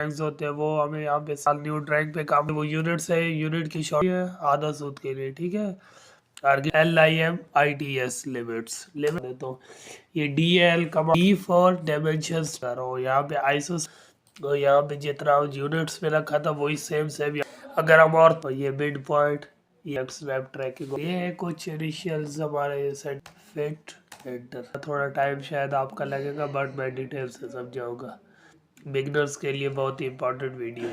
Drags होते हैं वो हमें यहाँ पे साल न्यू ड्रैग पे काम वो यूनिट्स है, यूनिट की शॉर्ट है आधा सूद के लिए, ठीक है। आगे LIMITS लिमिट्स लिमिट तो ये DL कमा D फॉर डायमेंशंस कर रहा हूँ यहाँ पे आइसो। तो यहाँ पे जितना यूनिट्स में रखा था वही सेम सेम। अगर हम और तो ये मिड पॉइंट ये स्नैप ट्रैकिंग ये है कुछ इनिशियल्स हमारे सेट फिट एंटर। थोड़ा टाइम शायद आपका लगेगा बट मैं डिटेल से समझाऊंगा। बिगनर्स के लिए बहुत ही इंपॉर्टेंट वीडियो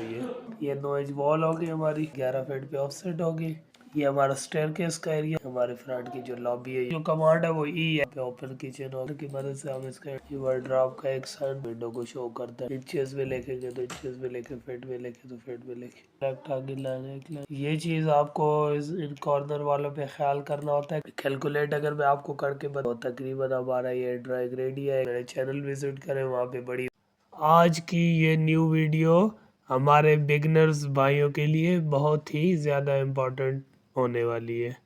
ये नॉइज वॉल होगी हमारी 11 फीट पे ऑफसेट होगी। ये हमारा स्टेयरकेस का एरिया, हमारे फ्रंट की जो लॉबी है, जो कमांड है वो ई है पे ओपन किचन और की मदद से हम इसका ड्रॉप का एक सन विंडो को शो करता है। इंचेस में लिखेंगे तो इंचेस में लिखे, फीट में लिखे तो फीट में लिखे। लेफ्ट आगे लाना है ये चीज आपको इन कॉर्नर वालों पे ख्याल करना होता है। कैलकुलेट अगर मैं आपको करके बताऊँ तकरीबन हमारा ये ड्राइंग रेडी है। मेरे चैनल विजिट करें, वहाँ पे बड़ी आज की ये न्यू वीडियो हमारे बिगनर्स भाइयों के लिए बहुत ही ज़्यादा इम्पोर्टेंट होने वाली है।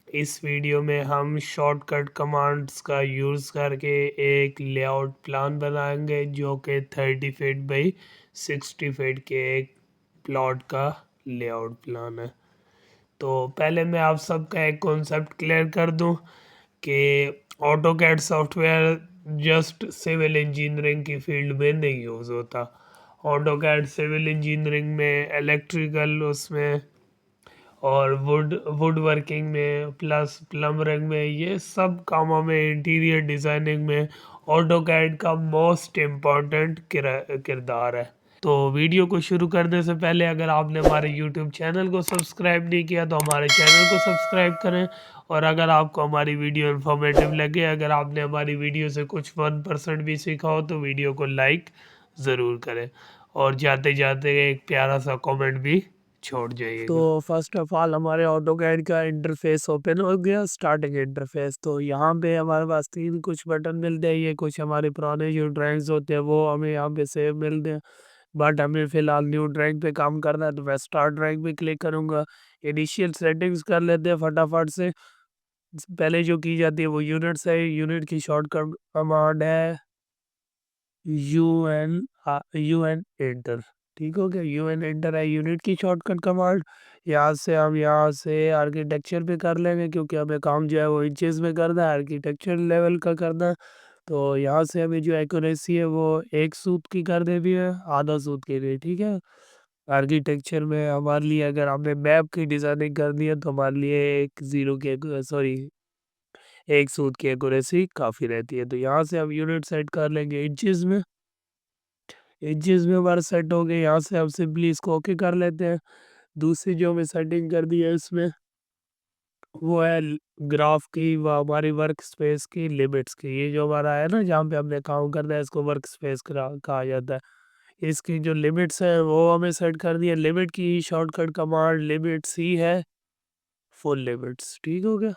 इस वीडियो में हम शॉर्टकट कमांड्स का यूज़ करके एक लेआउट प्लान बनाएंगे जो कि 30 फीट बाई 60 फीट के एक प्लॉट का लेआउट प्लान है। तो पहले मैं आप सबका एक कॉन्सेप्ट क्लियर कर दूं कि AutoCAD software just civil engineering की फील्ड में नहीं यूज़ होता। ऑटोकैड सिविल इंजीनियरिंग में, इलेक्ट्रिकल उसमें और वुड वर्किंग में प्लस प्लम्बरिंग में, ये सब कामों में, इंटीरियर डिज़ाइनिंग में ऑटोकैड का मोस्ट इम्पॉर्टेंट किरदार है। तो वीडियो को शुरू करने से पहले अगर आपने हमारे YouTube चैनल को सब्सक्राइब नहीं किया तो हमारे चैनल को सब्सक्राइब करें। और अगर आपको हमारी वीडियो इन्फॉर्मेटिव लगे, अगर आपने हमारी वीडियो से कुछ 1% भी सीखा हो तो वीडियो को लाइक ज़रूर करें और जाते जाते एक प्यारा सा कमेंट भी छोड़ जाइएगा। तो फर्स्ट ऑफ ऑल हमारे ऑटोकैड का इंटरफेस ओपन हो गया, स्टार्टिंग इंटरफेस। तो यहाँ पे हमारे पास तीन कुछ बटन मिलते हैं। ये कुछ हमारे पुराने जो ड्राइंग्स होते हैं वो हमें यहाँ पे सेव मिलते हैं, बट हमें फ़िलहाल न्यू ड्राइंग पे काम करना है तो मैं स्टार्ट ड्राइंग पे क्लिक करूँगा। इनिशियल सेटिंग्स कर लेते हैं फटाफट से। पहले जो की जाती है वो यूनिट्स है। यूनिट की शॉर्टकट कमांड है UN एंटर। ठीक हो गया, UN एंटर है यूनिट की शॉर्टकट कमांड। यहाँ से हम यहाँ से आर्किटेक्चर पे कर लेंगे क्योंकि हमें काम जो है वो इंचेस में करना है, आर्किटेक्चर लेवल का करना है। तो यहाँ से हमें जो एक्यूरेसी है वो 1 सूत की कर देनी है, आधा सूत के लिए, ठीक है। आर्किटेक्चर में हमारे लिए अगर हमने मैप की डिज़ाइनिंग करनी है तो हमारे लिए 1 सूत की एक्यूरेसी काफ़ी रहती है। तो यहाँ से हम यूनिट सेट कर लेंगे इंचेस में। इंचेस में हमारा सेट हो गया। यहाँ से हम सिंपली इसको ओके कर लेते हैं। दूसरी जो हमें सेटिंग कर दी है इसमें वो है ग्राफ की व हमारी वर्क स्पेस की लिमिट्स की। ये जो हमारा है ना जहाँ पे हमने काम करना है इसको वर्क स्पेस कहा जाता है। इसकी जो लिमिट्स है वो हमें सेट कर दी है। लिमिट की शॉर्टकट कमांड लिमिट्स ही है फुल लिमिट्स, ठीक हो गया।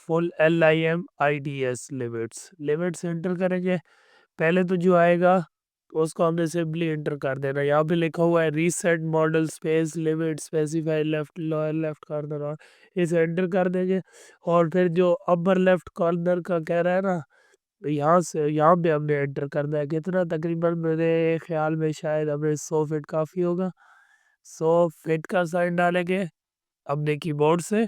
Full LIMITS limits. Limits enter करेंगे। पहले तो जो आएगा उसको हमने सिंपली एंटर कर देना। यहाँ पे लिखा हुआ है reset model space limit specify left lower left corner, और इसे एंटर कर देंगे। और फिर जो अपर लेफ्ट कॉर्नर का कह रहा है ना, तो यहाँ से यहाँ पे हमने एंटर करना है। कितना, तकरीबन मेरे ख्याल में शायद हमें 100 फीट काफ़ी होगा। 100 फीट का साइन डालेंगे अपने कीबोर्ड से,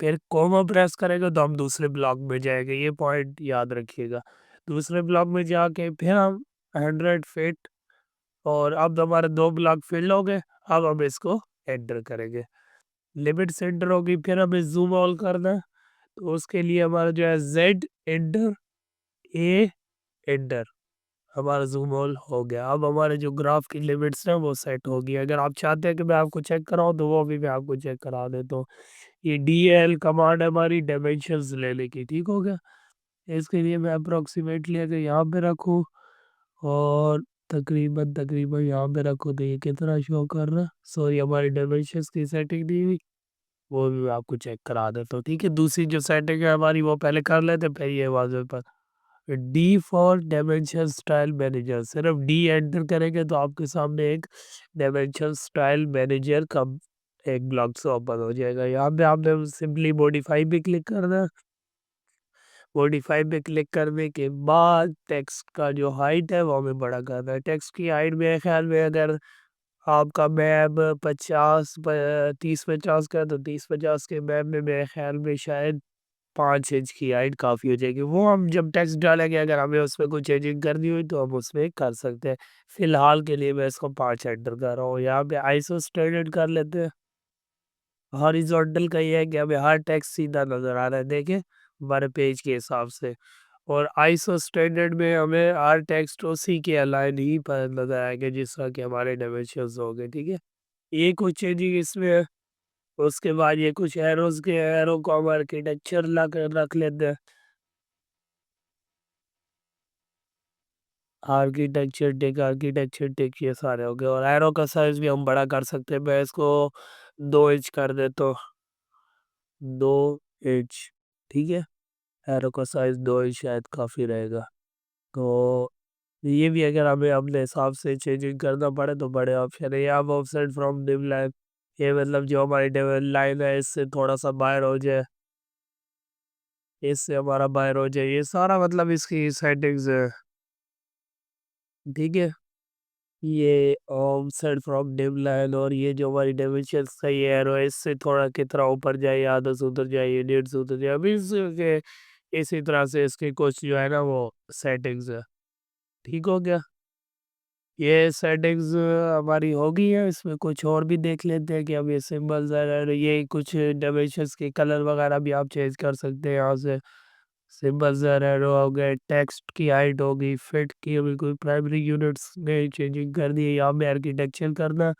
फिर कोमा प्रेस करेंगे तो हम दूसरे ब्लॉक में जाएंगे। ये पॉइंट याद रखिएगा। दूसरे ब्लॉक में जाके फिर हम 100 फीट, और अब हमारे 2 ब्लॉक फिल हो गए। अब हम इसको एंटर करेंगे। लिमिट सेंटर होगी, फिर हमें जूम ऑल करना है। तो उसके लिए हमारा जो है Z एंटर, A एंटर, हमारा जूम ऑल हो गया। अब हमारे जो ग्राफ की लिमिट्स हैं वो सेट होगी। अगर आप चाहते हैं कि मैं आपको चेक कराऊँ तो वो भी मैं आपको चेक करा देता हूँ। ये DL कमांड है हमारी डायमेंशंस लेने की, ठीक हो गया। इसके लिए मैं अप्रोक्सीमेटली अगर यहाँ पे रखूँ और तकरीबन तकरीबन यहाँ पे रखो तो ये कितना शो कर रहा है। सॉरी, हमारी डायमेंशंस की सेटिंग नहीं हुई, वो भी मैं आपको चेक करा देता हूँ, ठीक है। दूसरी जो सेटिंग है हमारी वो पहले कर लेते हैं, फिर ये वाजे पर D for dimension style manager. सिर्फ D एंटर करेंगे तो आपके सामने एक डायमेंशन स्टाइल मैनेजर का एक ब्लॉक से ओपन हो जाएगा। यहाँ पे आपने सिंपली मॉडिफाई भी क्लिक करना है। मॉडिफाई पे क्लिक करने के बाद टेक्स्ट का जो हाइट है वो हमें बड़ा करना है। टेक्स्ट की हाइट मेरे ख्याल में अगर आपका मैप 30-50 का, तो 30-50 के मैप में मेरे ख्याल में शायद 5 इंच की हाइट काफ़ी हो जाएगी। वो हम जब टेक्स्ट डालेंगे, अगर हमें उसमें कुछ चेंजिंग करनी हुई तो हम उसमें कर सकते हैं। फिलहाल के लिए मैं इसको 5 एंटर कर रहा हूँ। यहाँ पे आईसो स्टैंडर्ड कर लेते हैं। हॉरिजॉन्टल का ये है कि हमें हर टेक्स्ट सीधा नज़र आ रहा है, देखें हमारे पेज के हिसाब से। और आईसो स्टैंडर्ड में हमें हर टेक्स्ट उसी के अलाइन ही पर नज़र आएंगे जिस तरह के हमारे डायमेंशंस हो गए, ठीक है। ये कुछ चेंजिंग इसमें है। उसके बाद ये कुछ एरोज के एरो को हम आर्किटेक्चर ला कर रख लेते हैं। आर्किटेक्चर टिक ये सारे हो गए। और एरो का साइज भी हम बड़ा कर सकते हैं। मैं इसको 2 इंच कर देता हूँ। 2 इंच, ठीक है। एरो का साइज 2 इंच शायद काफ़ी रहेगा। तो ये भी अगर हमें अपने हिसाब से चेंजिंग करना पड़े तो बड़े ऑप्शन है। यहाँ ऑफसेट फ्रॉम डिव लाइन, ये मतलब जो हमारी डिव लाइन है इससे थोड़ा सा बाहर हो जाए, इससे हमारा बाहर हो जाए, ये सारा मतलब इसकी सेटिंग्स है, ठीक है। ये ऑफसेट फ्रॉम डिव लाइन, और ये जो हमारी डायमेंशन सही है एरो इससे थोड़ा कितना ऊपर जाए, आधा से उतर जाए, 1.5 से उतर जाए, अभी इसी तरह से इसकी कुछ जो है ना वो सेटिंग्स है। ठीक हो गया। ये सेटिंग्स हमारी हो गई है। इसमें कुछ और भी देख लेते हैं कि अब ये सिंबल्स है, ये कुछ डायमेंशंस के कलर वगैरह भी आप चेंज कर सकते हैं यहाँ से। सिंबल्स एरो हो गए, टेक्स्ट की हाइट होगी, फिट की अभी कोई प्राइमरी यूनिट्स ने चेंजिंग कर दी है। यहाँ पे आर्किटेक्चर करना,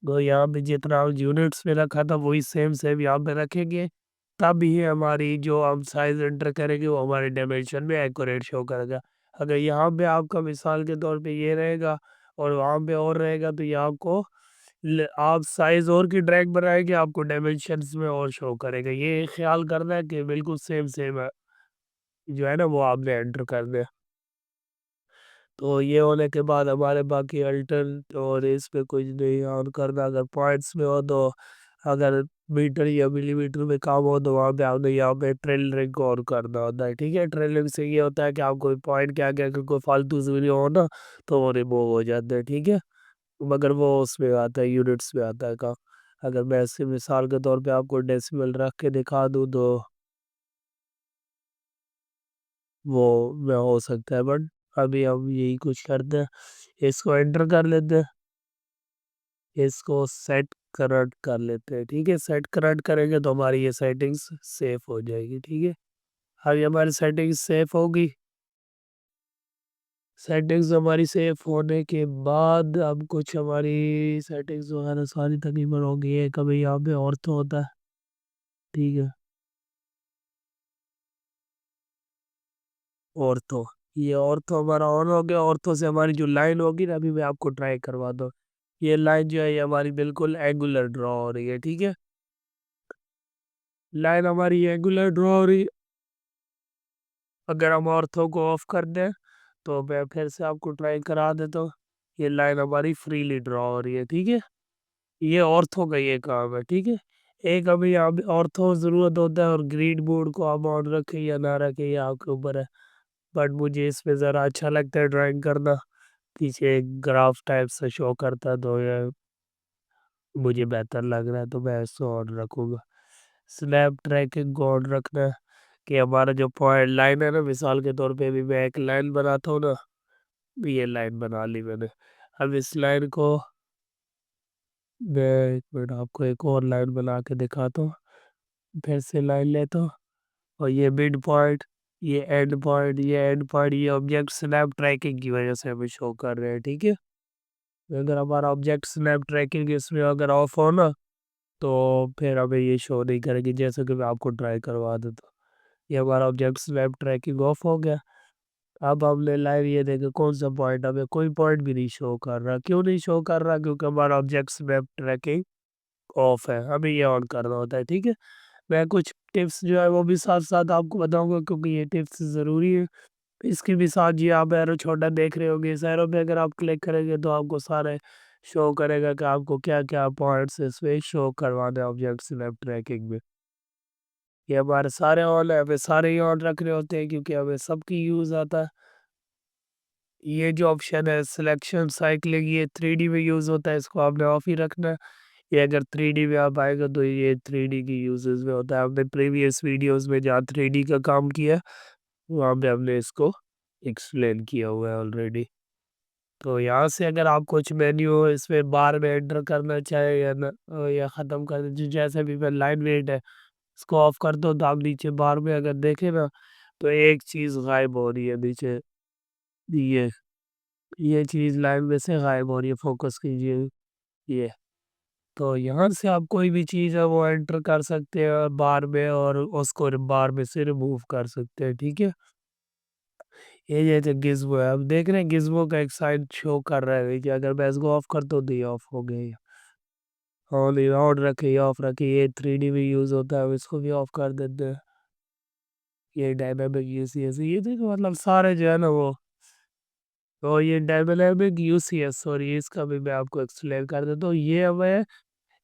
तो यहाँ पे जितना यूनिट्स में रखा था वही सेम सेम यहाँ पे रखेंगे। तब ही हमारी जो हम साइज एंटर करेंगे वो हमारे डायमेंशन में एक्यूरेट शो करेगा। अगर यहाँ पे आपका मिसाल के तौर पे ये रहेगा और वहाँ पे और रहेगा, तो ये आपको आप साइज और की ड्रैग बनाएंगे, आपको डायमेंशंस में और शो करेगा। ये ख्याल करना है कि बिल्कुल सेम सेम है जो है ना वो आपने एंटर कर दिया। तो ये होने के बाद हमारे बाकी अल्टर और इस पे कुछ नहीं ऑन करना। अगर पॉइंट्स में हो तो, अगर मीटर या मिलीमीटर में काम हो तो वहाँ पे आपने यहाँ पे ट्रेलरिंग को ऑन करना होता है, ठीक है। ट्रेलरिंग से ये होता है कि आप कोई पॉइंट के आगे अगर कोई फालतू से वीडियो हो ना तो वो रिमूव हो जाते हैं, ठीक है। मगर वो उसमें आता है, यूनिट्स में आता है काम। अगर मैं ऐसे मिसाल के तौर पे आपको डेसिमल रख के दिखा दूँ तो वो में हो सकता है, बट अभी हम यही कुछ करते हैं, इसको एंटर कर लेते हैं, इसको सेट करंट कर लेते हैं, ठीक है। सेट करंट करेंगे तो हमारी ये सेटिंग्स सेफ हो जाएगी, ठीक है। अभी हमारी सेटिंग्स सेफ होगी। सेटिंग्स हमारी सेफ होने के बाद अब कुछ हमारी सेटिंग्स वगैरह सारी तकरीबन हो गई है। कभी यहाँ पे और तो होता है, ठीक है। और तो ये और तो हमारा ऑन हो गया। और तो से हमारी जो लाइन होगी ना, अभी मैं आपको ट्राई करवा दूँ। ये लाइन जो है ये हमारी बिल्कुल एंगुलर ड्रॉ हो रही है, ठीक है। लाइन हमारी एंगुलर ड्रॉ हो रही है। अगर हम ऑर्थो को ऑफ कर दें तो मैं फिर से आपको ट्राई करा देता हूँ। ये लाइन हमारी फ्रीली ड्रॉ हो रही है, ठीक है। ये ऑर्थो का ये काम है, ठीक है। एक अभी यहाँ पे ऑर्थो ज़रूरत होता है, और ग्रीड बोर्ड को आप ऑन रखें या ना रखें ये आपके ऊपर है। बट मुझे इसमें ज़रा अच्छा लगता है ड्राइंग करना। पीछे एक ग्राफ टाइप से शो करता है तो ये मुझे बेहतर लग रहा है, तो मैं इसको ऑन रखूँगा। स्नैप ट्रैकिंग को ऑन रखना है कि हमारा जो पॉइंट लाइन है ना, मिसाल के तौर पे भी मैं एक लाइन बनाता हूँ ना, ये लाइन बना ली मैंने। अब इस लाइन को मैं एक मिनट आपको एक और लाइन बना के दिखाता हूँ। फिर से लाइन लेता हूँ, और ये मिड पॉइंट, ये एंड पॉइंट, ये एंड पॉइंट, ये ऑब्जेक्ट स्नैप ट्रैकिंग की वजह से हमें शो कर रहे हैं, ठीक है। अगर हमारा ऑब्जेक्ट स्नैप ट्रैकिंग इसमें अगर ऑफ हो ना, तो फिर हमें ये शो नहीं करेगी, जैसे कि मैं आपको ट्राई करवा देता हूँ। ये हमारा ऑब्जेक्ट स्नैप ट्रैकिंग ऑफ हो गया। अब हमने लाइव ये देखे कौन सा पॉइंट, हमें कोई पॉइंट भी नहीं शो कर रहा। क्यों नहीं शो कर रहा? क्योंकि हमारा ऑब्जेक्ट स्नैप ट्रैकिंग ऑफ है। हमें ये ऑन करना होता है, ठीक है। मैं कुछ टिप्स जो है वो भी साथ साथ आपको बताऊंगा, क्योंकि ये टिप्स ज़रूरी है। इसके भी साथ जी आप एरो छोटा देख रहे होंगे, इस एरो पे अगर आप क्लिक करेंगे तो आपको सारे शो करेगा कि आपको क्या क्या पॉइंट्स इसमें शो करवाना है ऑब्जेक्ट स्नैप ट्रैकिंग में। ये हमारे सारे ऑन है, हमें सारे ही ऑन रखने होते हैं क्योंकि हमें सबकी यूज़ आता है। ये जो ऑप्शन है सिलेक्शन साइक्लिंग, ये 3D में यूज़ होता है, इसको आपने ऑफ ही रखना है। ये अगर 3D में आप आएगा तो ये 3D की यूज़ेस में होता है। हमने प्रीवियस वीडियोस में जहाँ 3D का काम किया वहाँ पे हमने इसको एक्सप्लेन किया हुआ है ऑलरेडी। तो यहाँ से अगर आप कुछ मेन्यू इसमें बार में एंटर करना चाहे या ख़त्म कर जैसे भी मैं लाइन वेट है इसको ऑफ कर दो तो आप नीचे बार में अगर देखें ना तो एक चीज़ गायब हो रही है नीचे। ये ये चीज़ लाइन में से गायब हो रही है, फोकस कीजिए ये। तो यहाँ से आप कोई भी चीज़ है वो एंटर कर सकते हैं बार में और उसको बार में से रिमूव कर सकते हैं, ठीक है। ये जैसे गिज़्मो है, अब देख रहे हैं गिज़्मो का एक साइन शो कर रहा है कि अगर मैं इसको ऑफ करता हूँ तो ये ऑफ हो गई। और ये ऑन रखे ये ऑफ रखे, ये 3D में यूज़ होता है, अब इसको भी ऑफ कर देते हैं। ये डायनामिक यूसीएस ये देखो मतलब सारे जो है ना वो, तो ये डायनामिक यूसीएस सॉरी इसका भी मैं आपको एक्सप्लेन कर देता हूँ। ये हमें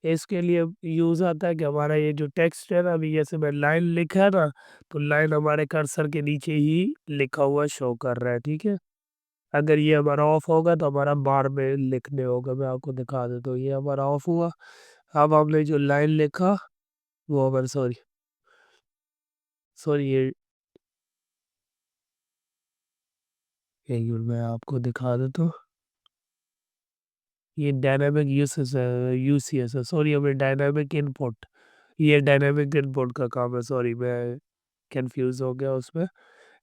इसके लिए यूज़ आता है कि हमारा ये जो टेक्स्ट है ना अभी जैसे मैं लाइन लिखा है ना तो लाइन हमारे कर्सर के नीचे ही लिखा हुआ शो कर रहा है, ठीक है। अगर ये हमारा ऑफ होगा तो हमारा बार में लिखने होगा, मैं आपको दिखा देता हूँ। ये हमारा ऑफ हुआ, अब हमने जो लाइन लिखा वो हमारा सॉरी सॉरी एक मिनट मैं आपको दिखा देता हूँ। ये डायनामिक यूसेस है यूसीएस है, सॉरी हमें डायनामिक इनपुट, ये डायनामिक इनपुट का काम है, सॉरी मैं कंफ्यूज हो गया उसमें।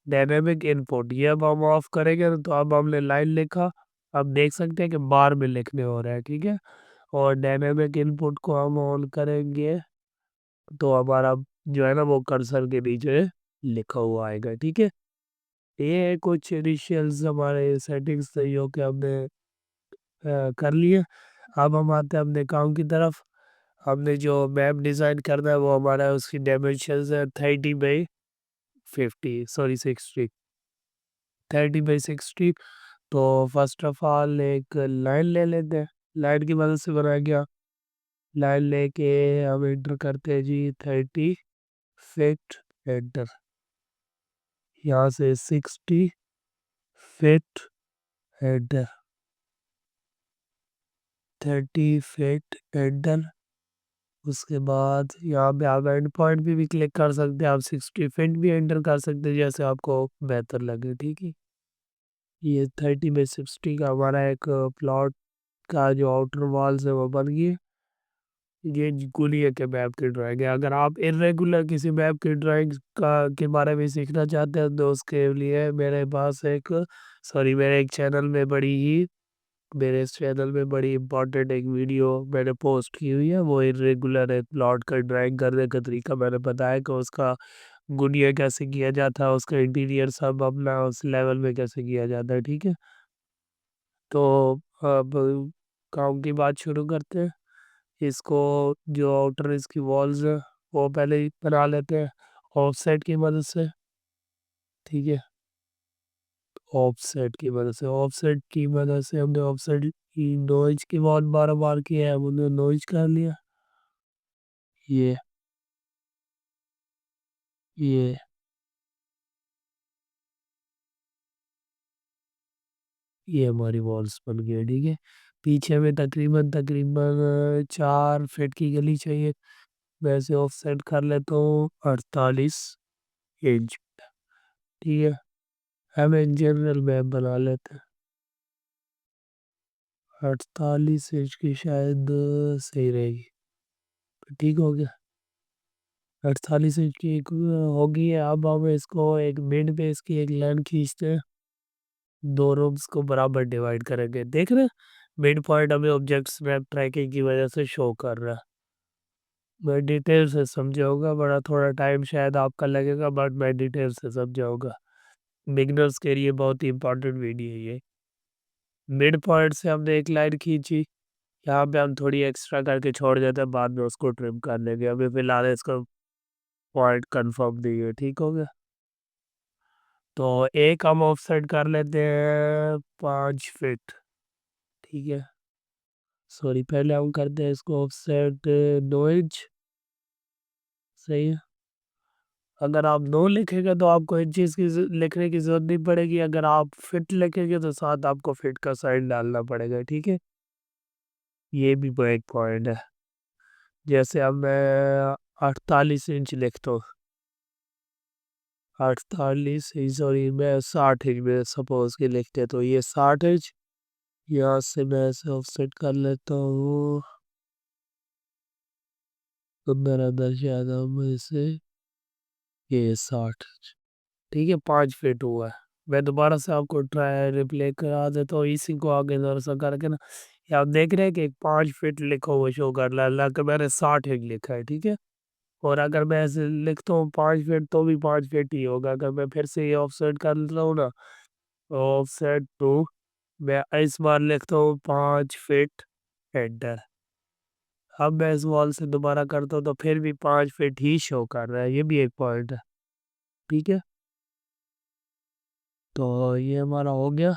डायनामिक इनपुट ये अब हम ऑफ करेंगे ना, तो अब हमने लाइन लिखा, अब देख सकते हैं कि बार में लिखने हो रहा है, ठीक है। और डायनामिक इनपुट को हम ऑन करेंगे तो हमारा जो है ना वो कर्सर के नीचे लिखा हुआ आएगा, ठीक है। ये है कुछ इनिशियल्स हमारे सेटिंग्स सही हो के हमने कर लिए। अब हम आते हैं अपने काम की तरफ। हमने जो मैप डिज़ाइन करना है वो हमारा उसकी डायमेंशंस है 30 बाई 50 सॉरी 60 30 बाई 60। तो फर्स्ट ऑफ ऑल एक लाइन ले लेते हैं, लाइन की मदद से बनाया गया। लाइन लेके हम एंटर करते हैं जी 30 फीट एंटर, यहाँ से 60 फीट एंटर, 30 फीट एंटर। उसके बाद यहाँ पे आप एंड पॉइंट भी क्लिक कर सकते हैं, आप 60 फीट भी एंटर कर सकते हैं जैसे आपको बेहतर लगे, ठीक है। ये 30 बाई 60 का हमारा एक प्लॉट का जो आउटर वॉल्स है वो बन गई। ये गुलिया के मैप की ड्राइंग है। अगर आप इरेगुलर किसी मैप की ड्राइंग का के बारे में सीखना चाहते हैं तो उसके लिए मेरे पास एक सॉरी मेरे एक चैनल में बड़ी ही मेरे इस चैनल में बड़ी इंपॉर्टेंट एक वीडियो मैंने पोस्ट की हुई है, वो इरेगुलर एक प्लॉट का ड्राइंग करने का तरीका मैंने बताया कि उसका गुनिया कैसे किया जाता है, उसका इंटीरियर सब अपना उस लेवल में कैसे किया जाता है, ठीक है। तो अब काम की बात शुरू करते हैं। इसको जो आउटर इसकी वॉल्स है वो पहले ही बना लेते हैं ऑफसेट की मदद से, ठीक है। ऑफसेट की मदद से हमने ऑफसेट की नॉइज की बहुत बार किया है, हमने नॉइज कर लिया। ये ये ये हमारी वॉल्स बन गई है, ठीक है। पीछे में तकरीबन तकरीबन 4 फीट की गली चाहिए, वैसे ऑफसेट कर लेता हूँ 48 इंच, ठीक है। हम एक जनरल मैप बना लेते हैं 48 इंच की शायद सही रहेगी, ठीक हो गया। 48 इंच की एक होगी, अब हम इसको एक मिड पे इसकी एक लाइन खींचते हैं, दो रूम्स को बराबर डिवाइड करेंगे, देख रहे हैं मिड पॉइंट हमें ऑब्जेक्ट्स मैप ट्रैकिंग की वजह से शो कर रहा है। मैं डिटेल से समझाऊंगा, बड़ा थोड़ा टाइम शायद आपका लगेगा बट मैं डिटेल से समझाऊंगा। बिगनर्स के लिए बहुत ही इंपॉर्टेंट वीडियो है ये। मिड पॉइंट से हमने एक लाइन खींची, यहाँ पे हम थोड़ी एक्स्ट्रा करके छोड़ देते हैं, बाद में उसको ट्रिम कर लेंगे, अभी फिलहाल इसको पॉइंट कंफर्म नहीं है, ठीक हो गया। तो एक हम ऑफसेट कर लेते हैं 5 फीट, ठीक है। सॉरी पहले हम करते हैं इसको ऑफसेट 2 इंच, सही है। अगर आप नो लिखेंगे तो आपको इन चीज़ की लिखने की जरूरत नहीं पड़ेगी, अगर आप फिट लिखेंगे तो साथ आपको फिट का साइन डालना पड़ेगा, ठीक है। ये भी एक पॉइंट है। जैसे अब मैं 48 इंच लिखता हूँ, 48 सॉरी मैं 60 इंच में सपोज के लिखते, तो ये 60 इंच, यहाँ से मैं ऐसे ऑफसेट कर लेता हूँ अंदर अंदर ज्यादा में से, ये 60, ठीक है, 5 फीट हुआ है। मैं दोबारा से आपको ट्राई रिप्ले करा देता हूँ इसी को आगे जरा सा करके ना। ये आप देख रहे हैं कि एक 5 फीट लिखा हुआ शो कर रहा है, हालांकि मैंने 60 इंच लिखा है, ठीक है। और अगर मैं ऐसे लिखता हूँ 5 फीट तो भी 5 फीट ही होगा। अगर मैं फिर से ये ऑफसेट कर लेता हूँ ना, ऑफसेट टू, मैं इस बार लिखता हूँ 5 फीट एंटर। अब मैं इस वॉल से दोबारा करता हूँ तो फिर भी 5 फीट ही शो कर रहा है, ये भी एक पॉइंट है, ठीक है। तो ये हमारा हो गया।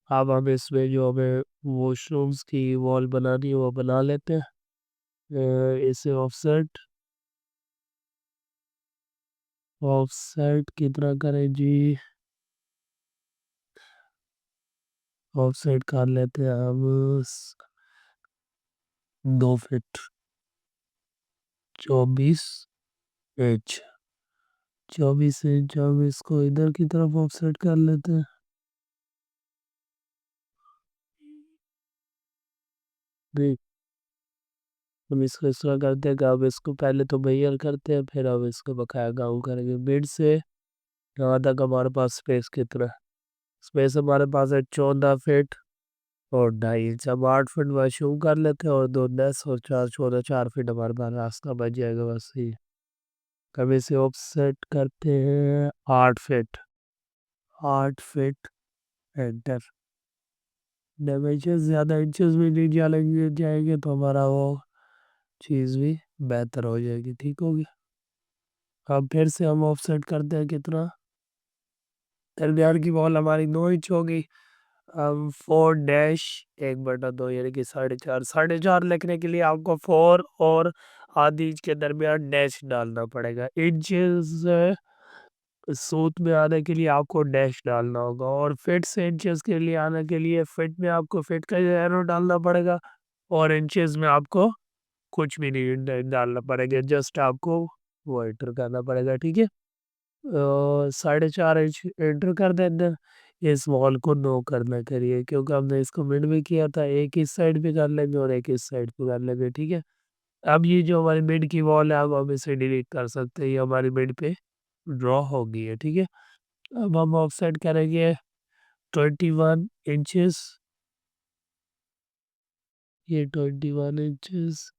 अब हम इसमें जो हमें वॉशरूम्स की वॉल बनानी है वो बना लेते हैं। इसे ऑफसेट, ऑफसेट कितना करें जी, ऑफसेट कर लेते हैं हम 2 फीट 24 इंच, 24 इंच हम इसको इधर की तरफ ऑफसेट कर लेते हैं। देख, हम इसको इस तरह करते हैं कि अब इसको पहले तो बेयर करते हैं, फिर अब इसको बकाया गाँव करेंगे। मिड से यहाँ तक हमारे पास स्पेस कितना, स्पेस हमारे पास है 14 फीट और 2.5 इंच। अब 8 फीट वाशरूम कर लेते हैं और 2 10 और 4 14, 4 फीट हमारे पास रास्ता बच जाएगा बस ही। कभी से ऑफसेट करते हैं 8 फीट, 8 फीट एंटर। डायमेंशन ज़्यादा इंचेस में नहीं जाएंगे जाएंगे तो हमारा वो चीज़ भी बेहतर हो जाएगी, ठीक होगी। अब फिर से हम ऑफसेट करते हैं कितना, दरमियान की वॉल हमारी 9 इंच होगी। अब 4-1/2 यानी कि 4.5, 4.5 लिखने के लिए आपको 4 और आधी इंच के दरमियान डैश डालना पड़ेगा। इंचेस सूत में आने के लिए आपको डैश डालना होगा, और फिट से इंचेस के लिए आने के लिए फिट में आपको फिट का एरो डालना पड़ेगा, और इंचेस में आपको कुछ भी नहीं डालना पड़ेगा, जस्ट आपको वो एंटर करना पड़ेगा, ठीक है। 4.5 इंच एंटर कर देना। इस वॉल को नो करना करिए क्योंकि हमने इसको मिड में किया था, एक इस साइड पे कर लेंगे और एक इस साइड पे कर लेंगे, ठीक है। अब ये जो हमारी मिड की वॉल है अब हम इसे डिलीट कर सकते हैं, ये हमारी मिड पे ड्रॉ हो गई है, ठीक है। अब हम ऑफसेट करेंगे 21 इंचेस, ये 21 इंचेस,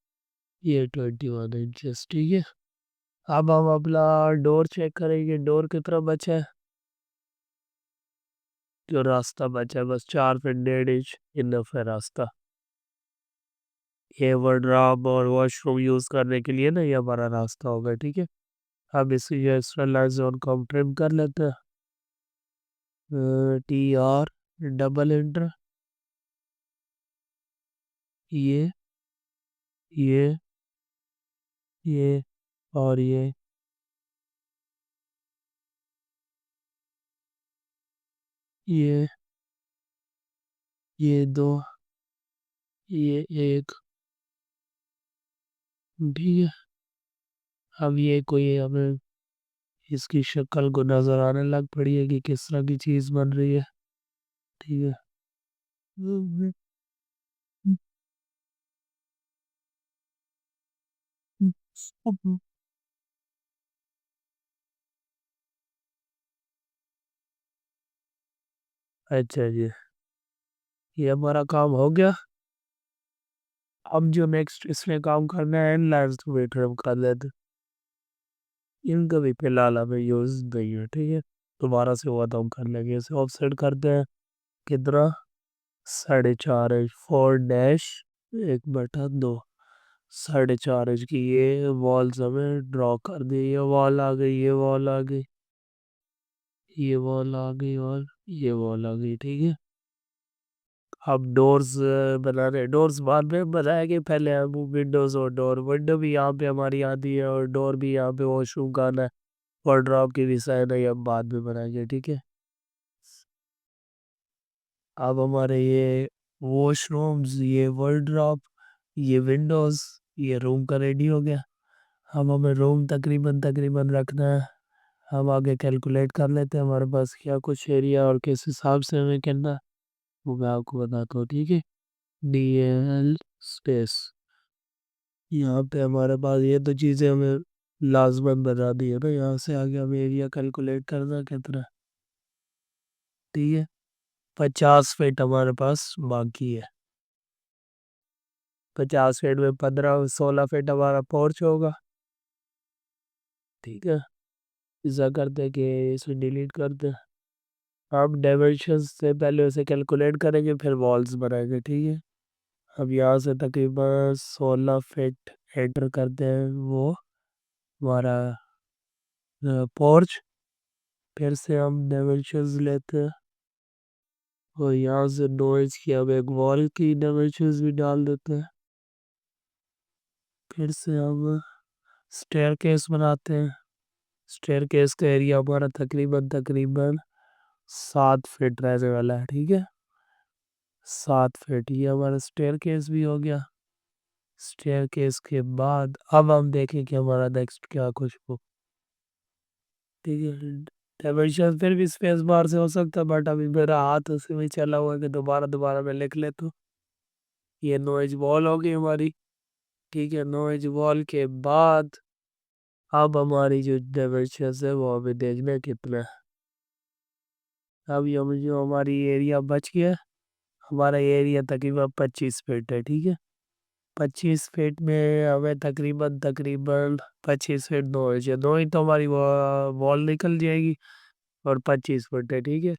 ये 21 इंचेस, ठीक है। अब हम अपना डोर चेक करेंगे, डोर कितना बचा है। जो रास्ता बचा है बस 4 फीट 1.5 इंच इनफ है रास्ता, ये वर्डराब और वॉशरूम यूज़ करने के लिए ना ये हमारा रास्ता होगा, ठीक है। अब इसी ये एक्स्ट्रा लाइट जोन को हम ट्रिम कर लेते हैं। TR डबल एंटर, ये ये ये और ये ये दो, ये एक, ठीक है। अब ये कोई हमें इसकी शक्ल को नजर आने लग पड़ी है कि किस तरह की चीज बन रही है, ठीक है। अच्छा जी, ये हमारा काम हो गया। अब जो नेक्स्ट इसमें काम करना है लाइव्स वेटर हम कर लेते, इनका भी फिलहाल हमें यूज नहीं है, ठीक है। दोबारा से हुआ तो हम कर लेंगे, इसे ऑफसेट करते हैं कितना, 4.5 इंच, 4-1/2, 4.5 इंच की ये वॉल्स हमें ड्रॉ कर दी, ये वॉल आ गई, ये वॉल आ गई, ये वॉल आ गई और ये वॉल आ गई, ठीक है। अब डोर्स बना रहे, डोर्स बाद में बनाएंगे, पहले हम विंडोज और डोर, विंडो भी यहाँ पे हमारी आती है और डोर भी यहाँ पे वॉशरूम का आना है, वार्डरोब की डिज़ाइन है, ये हम बाद में बनाएंगे, ठीक है। अब हमारे ये वॉशरूम्स, ये वार्डरोब, ये विंडोज़, ये रूम का रेडी हो गया। हम हमें रूम तकरीबन तकरीबन रखना है। हम आगे कैलकुलेट कर लेते हैं हमारे पास क्या कुछ एरिया और किस हिसाब से हमें करना है, वो मैं आपको बताता हूँ, ठीक है। डी एल स्पेस, यहाँ पे हमारे पास ये तो चीज़ें हमें लाजमन बता दी है ना। यहाँ से आगे हमें एरिया कैलकुलेट करना कितना, ठीक है। 50 फीट हमारे पास बाकी है। 50 फीट में 15-16 फीट हमारा पोर्च होगा, ठीक है। ऐसा करते हैं कि इसे डिलीट करते हैं। अब डायमेंशन से पहले उसे कैलकुलेट करेंगे, फिर वॉल्स बनाएंगे, ठीक है। अब यहाँ से तकरीबन 16 फीट एंटर करते हैं वो हमारा पोर्च। फिर से हम डायमेंशंस लेते हैं और यहाँ से नॉइज की हम एक वॉल की डायमेंशंस भी डाल देते हैं। फिर से हम स्टेयर केस बनाते हैं। स्टेयर केस का एरिया हमारा तकरीबन तकरीबन 7 फीट रहने वाला है, ठीक है। 7 फीट ये हमारा स्टेयर केस भी हो गया। स्टेयर केस के बाद अब हम देखें कि हमारा नेक्स्ट क्या कुछ हो, ठीक है। डायमेंशन फिर भी स्पेस बार से हो सकता है, बट अभी मेरा हाथ उसी में चला हुआ है कि दोबारा दोबारा मैं लिख लेता हूँ। ये नॉइज वॉल होगी हमारी, ठीक है। नॉइज वॉल के बाद अब हमारी जो डायमेंशन है वो अभी देखना है कितना है। अब ये जो हमारी एरिया बच गया, हमारा एरिया तकरीबन 25 फीट है, ठीक है। 25 फीट में हमें तकरीबन तकरीबन 25 फीट नॉइज है। नॉइज तो हमारी वॉल निकल जाएगी और 25 फीट है, ठीक है।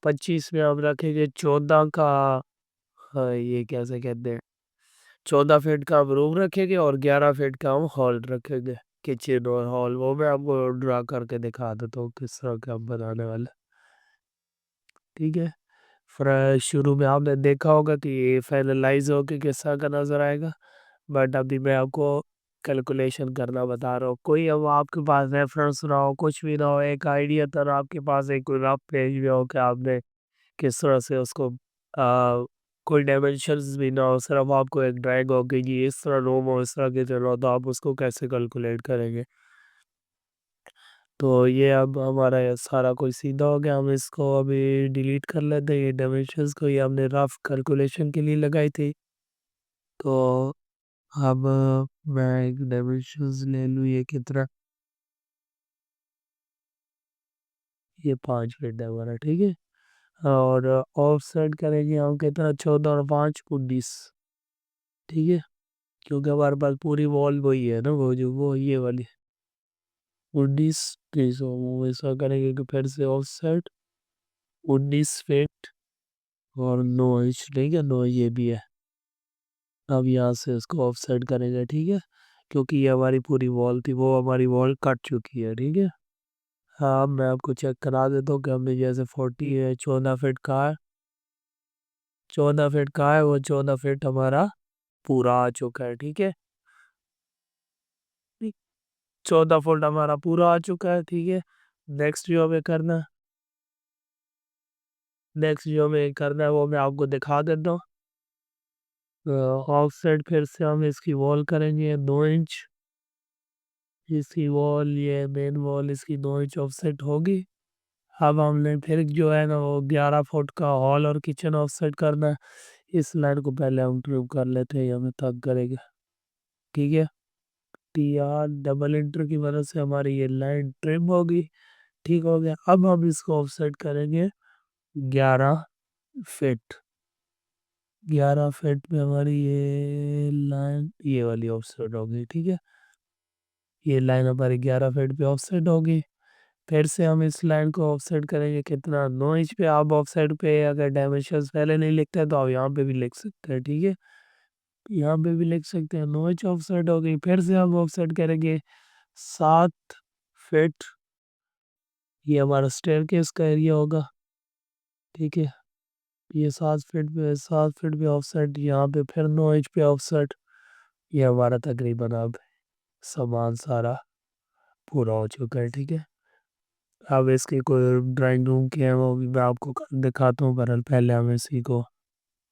25 में हम रखेंगे 14 का, हाँ ये कैसे कहते हैं, 14 फीट का हम रूम रखेंगे और 11 फीट का हम हॉल रखेंगे। किचन और हॉल वो मैं आपको ड्रा करके दिखा देता हूँ किस तरह का हम बनाने वाले, ठीक है। फिर शुरू में आपने देखा होगा कि ये फाइनलाइज होके किस तरह का नज़र आएगा, बट अभी मैं आपको कैलकुलेशन करना बता रहा हूँ। कोई अब आपके पास रेफरेंस ना हो, कुछ भी ना हो, एक आइडिया तर आपके पास एक कोई रफ पेज भी हो कि आपने किस तरह से उसको कोई डायमेंशंस भी ना हो, सिर्फ आपको एक ड्राइंग हो कि ये इस तरह रूम हो, इस तरह की जगह हो, तो आप उसको कैसे कैलकुलेट करेंगे। तो ये अब हमारा ये सारा कुछ सीधा हो गया। हम इसको अभी डिलीट कर लेते हैं, ये डायमेंशंस को ये हमने रफ कैलकुलेशन के लिए लगाई थी। तो अब मैं एक डायमेंशंस ले लूँ, ये कितना, ये 5 फीट है हमारा, ठीक है। और ऑफ साइड करेंगे हम कितना, 14 और 5 19, ठीक है। क्योंकि हमारे पास पूरी वॉल वही है ना, वो जो वो ये वाली 19, 30, वो ऐसा करेंगे कि फिर से ऑफ साइड 19 फीट और 9 इंच, ठीक है। 9 ये भी है। अब यहाँ से इसको ऑफ साइड करेंगे, ठीक है। क्योंकि ये हमारी पूरी वॉल थी, वो हमारी वॉल कट चुकी है, ठीक है। हाँ मैं आपको चेक करा देता हूँ कि हमने जैसे 40 है, 14 फीट का है, 14 फीट का है, वो 14 फीट हमारा पूरा आ चुका है, ठीक है। 14 फुट हमारा पूरा आ चुका है, ठीक है। नेक्स्ट जो हमें करना, नेक्स्ट जो हमें करना है वो मैं आपको दिखा देता हूँ। ऑफ साइड फिर से हम इसकी वॉल करेंगे 2 इंच, इसकी वॉल, ये मेन वॉल इसकी 2 इंच ऑफसेट होगी। अब हमने फिर जो है ना वो 11 फुट का हॉल और किचन ऑफसेट करना है। इस लाइन को पहले हम ट्रिम कर लेते हैं, हमें तक करेगा, ठीक है। टी आर डबल इंटर की वजह से हमारी ये लाइन ट्रिम होगी, ठीक हो गया। अब हम इसको ऑफसेट करेंगे 11 फीट। 11 फीट में हमारी ये लाइन ये वाली ऑफसेट होगी, ठीक है। ये लाइन हमारी 11 फीट पे ऑफसेट होगी। फिर से हम इस लाइन को ऑफसेट करेंगे कितना, 9 इंच पे। आप ऑफसेट पे अगर डायमेंशंस पहले नहीं लिखते हैं तो आप यहाँ पे भी लिख सकते हैं, ठीक है। यहाँ पे भी लिख सकते हैं, 9 इंच ऑफसेट हो गई। फिर से हम ऑफसेट करेंगे 7 फीट, ये हमारा स्टेयर केस का एरिया होगा, ठीक है। ये 7 फीट पे, 7 फीट पे ऑफसेट, यहाँ पे फिर 9 इंच पे ऑफसेट। ये हमारा तकरीबन अब सामान सारा पूरा हो चुका है, ठीक है। अब इसकी कोई ड्राइंग रूम की है वो भी मैं आपको दिखाता हूँ, पर पहले हम इसी को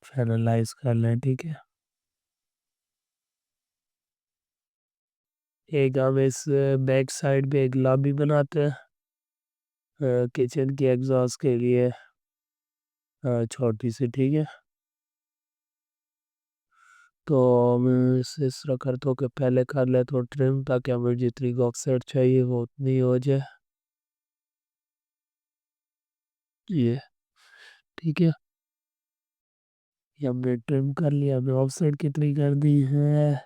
फाइनलाइज कर लें, ठीक है। एक हम इस बैक साइड पे एक लॉबी बनाते हैं किचन की एग्जॉस्ट के लिए, छोटी सी, ठीक है। तो हम इस तरह करते हो कि पहले कर ले तो ट्रिम, ताकि हमें जितनी ऑफसेट चाहिए वो उतनी हो जाए, ये ठीक है। ये हमने ट्रिम कर लिया, हमें ऑफसेट कितनी कर दी है,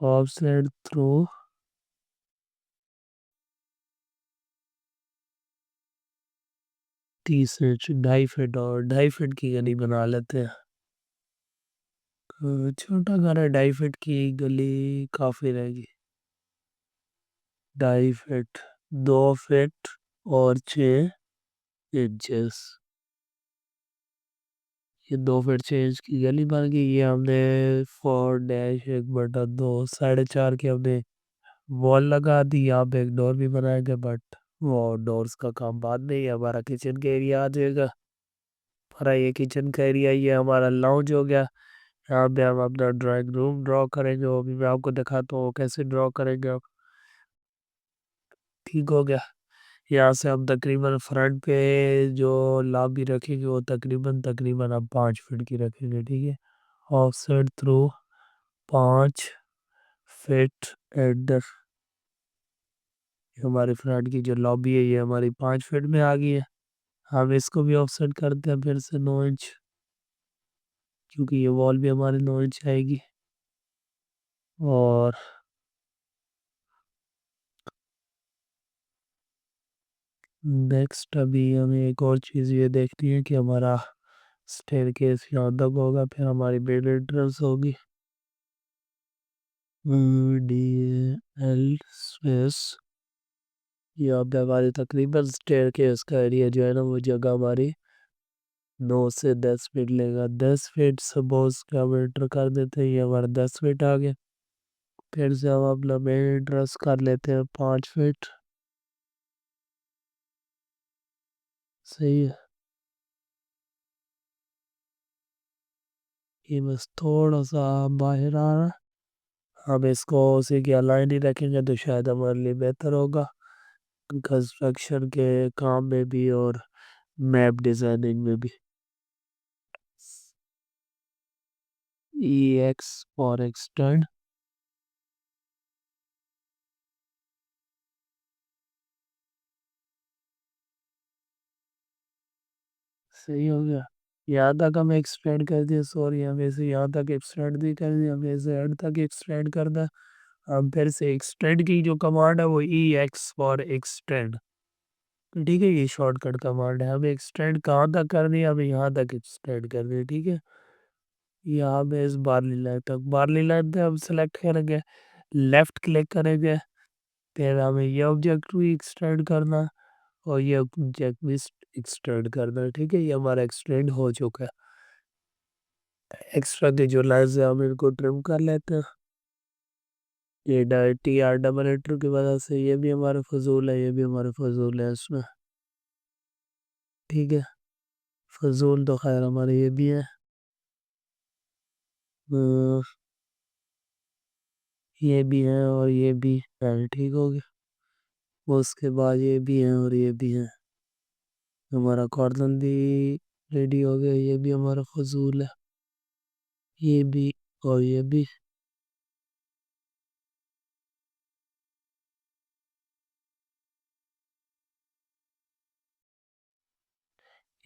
ऑफसेट थ्रू 30 इंच, 2.5 फीट, और 2.5 फीट की गली बना लेते हैं। छोटा घर है, 2.5 फीट की गली काफ़ी रहेगी। 2.5 फीट, 2 फीट और 6 इंचेस, ये 2 फीट 6 इंच की गली बन गई। ये हमने 4-1/2 4.5 की हमने वॉल लगा दी, यहाँ पे एक डोर भी बनाएंगे, बट वो डोर्स का काम बाद में ही है, हमारा किचन का एरिया आ जाएगा। हमारा ये किचन का एरिया, ये हमारा लाउंज हो गया। यहाँ पे हम अपना ड्राइंग रूम ड्रॉ करेंगे, वो भी मैं आपको दिखाता हूँ कैसे ड्रॉ करेंगे आप। ठीक हो गया। यहाँ से हम तकरीबन फ्रंट पे जो लॉबी रखेंगे वो तकरीबन तकरीबन हम 5 फीट की रखेंगे, ठीक है। ऑफसेट थ्रू 5 फीट एडर, हमारे फ्रंट की जो लॉबी है ये हमारी 5 फीट में आ गई है। हम इसको भी ऑफसेट करते हैं फिर से 9 इंच, क्योंकि ये वॉल भी हमारी 9 इंच आएगी। और नेक्स्ट अभी हमें एक और चीज़ ये देखनी है कि हमारा स्टेयरकेस यहाँ तक होगा, फिर हमारी बेड एंट्रेंस होगी। डी एल स्पेस, यहाँ पे हमारी तकरीबन स्टेयरकेस का एरिया जो है ना, वो जगह हमारी 9 से 10 फीट लेगा। 10 फीट सपोज का हम एंटर कर देते हैं, ये हमारा 10 फीट आ गया। फिर से हम अपना मेन एंट्रेंस कर लेते हैं 5 फीट, सही है। ये बस थोड़ा सा बाहर आ रहा है, हम इसको उसी की अलाइन ही रखेंगे तो शायद हमारे लिए बेहतर होगा कंस्ट्रक्शन के काम में भी और मैप डिजाइनिंग में भी। ई एक्स फॉर एक्सटेंड, सही हो गया। यहाँ तक हम एक्सटेंड कर दिए, सॉरी हमें इसे यहाँ तक एक्सटेंड भी कर दिया, हमें इसे एंड तक एक्सटेंड करना है। हम फिर से एक्सटेंड की जो कमांड है वो ई एक्स फॉर एक्सटेंड, ठीक है। ये शॉर्टकट कमांड है, हमें एक्सटेंड कहाँ तक करनी है, हमें यहाँ तक एक्सटेंड करनी है, ठीक है। यहाँ पे इस बारली लाइन तक, बारली लाइन पे हम सेलेक्ट करेंगे, लेफ्ट क्लिक करेंगे, फिर हमें ये ऑब्जेक्ट भी एक्सटेंड करना और ये ऑब्जेक्ट भी एक्सटेंड करना है, ठीक है। ये हमारा एक्सटेंड हो चुका है। एक्स्ट्रा के जो लाइन्स है हम इनको ट्रिम कर लेते हैं। ये टी आर डबल एंटर की वजह से ये भी हमारा फजूल है, ये भी हमारा फजूल है इसमें, ठीक है। फजूल तो खैर हमारे ये भी है, अ, ये भी है और ये भी है, ठीक हो गया। उसके बाद ये भी है और ये भी है, हमारा कॉर्नर भी रेडी हो गया, ये भी हमारा फजूल है, ये भी और ये भी।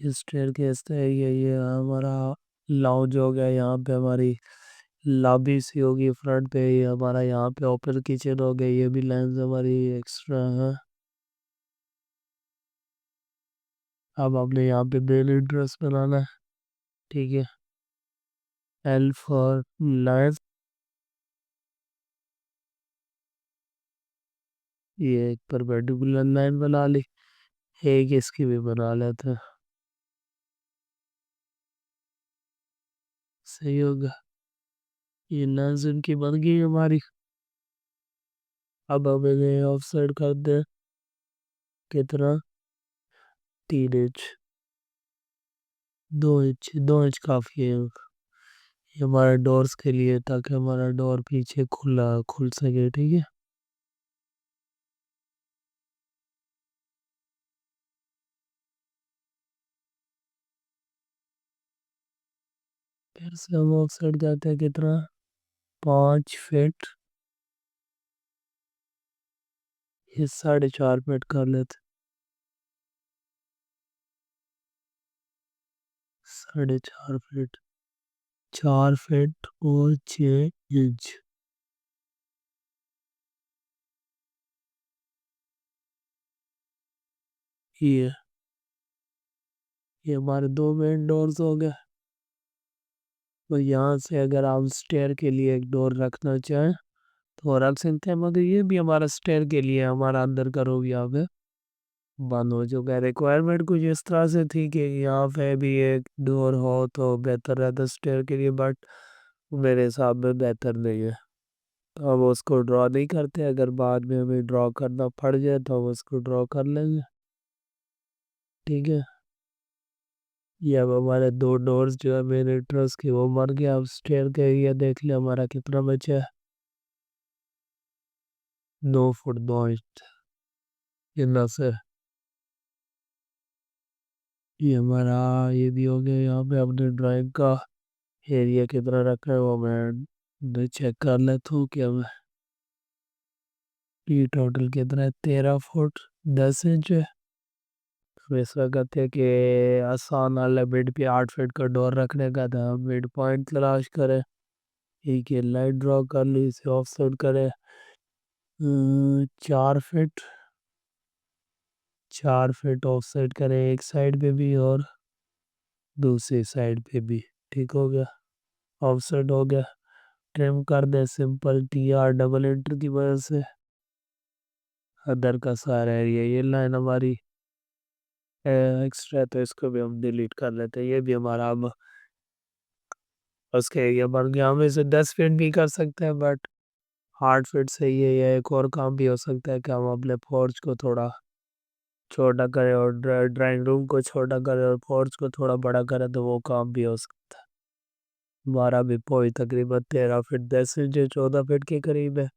इस स्टेयर केस है, ये हमारा लाउंज हो गया। यहाँ पे हमारी लॉबी सी होगी फ्रंट पे, ये हमारा यहाँ पे ओपन किचन हो गया, ये भी लाइन्स हमारी एक्स्ट्रा है। अब हमने यहाँ पे मेन एंट्रेंस बनाना है, ठीक है। एल फॉर लाइन्स, ये एक परपेंडिकुलर लाइन बना ली, एक इसकी भी बना लेते हैं, सही होगा। ये लाइन्स इनकी बन गई हमारी। अब हम इन्हें ऑफ साइड कर दें, कितना 3 इंच 2 इंच 2 इंच काफ़ी है ये हमारा डोर्स के लिए ताकि हमारा डोर पीछे खुला खुल सके ठीक है। फिर से हम ऑफसेट जाते हैं कितना 5 फीट ये 4.5 फीट कर लेते 4.5 फीट 4 फीट और 6 इंच ये ये हमारे दो मेन डोर्स हो गए। तो यहाँ से अगर आप स्टेयर के लिए एक डोर रखना चाहें तो रख सकते हैं मगर ये भी हमारा स्टेयर के लिए हमारा अंदर का रूम यहाँ पे बंद हो चुका है। रिक्वायरमेंट कुछ इस तरह से थी कि यहाँ पे भी एक डोर हो तो बेहतर रहता स्टेयर के लिए बट मेरे हिसाब में बेहतर नहीं है। तो हम उसको ड्रॉ नहीं करते अगर बाद में हमें ड्रॉ करना पड़ जाए तो हम उसको ड्रॉ कर लेंगे ठीक है। ये अब हमारे दो डोर्स जो है मेन एंट्रेंस की वो मर गया। अब स्टेयर का एरिया देख लिया हमारा कितना बचा है 9 फुट 2 इंच इतना से ये हमारा ये भी हो गया। यहाँ पे अपने ड्राइंग का एरिया कितना रखा है वो मैं चेक कर लेता हूँ कि हमें ये टोटल कितना है 13 फुट 10 इंच है। तो इसका कहते हैं कि आसान वाला बेड पे 8 फीट का डोर रखने का था मिड पॉइंट तलाश करें एक ये लाइट ड्रॉ कर ली इसे ऑफसेट करें 4 फीट 4 फीट ऑफसेट करें एक साइड पे भी और दूसरी साइड पे भी ठीक हो गया ऑफसेट हो गया। ट्रिम कर दे simple T R double enter की वजह से अदर का सारा एरिया ये लाइन हमारी एक्स्ट्रा तो इसको भी हम डिलीट कर लेते हैं। ये भी हमारा अब उसके एरिया बन गया। हम इसे 10 फीट भी कर सकते हैं बट 8 फीट से ये एक और काम भी हो सकता है कि हम अपने पोर्च को थोड़ा छोटा करें और ड्राइंग रूम को छोटा करें और पोर्च को थोड़ा बड़ा करें तो वो काम भी हो सकता है। हमारा भी पोर्च तकरीबन 13 फीट 10 इंच 14 फीट के करीब है।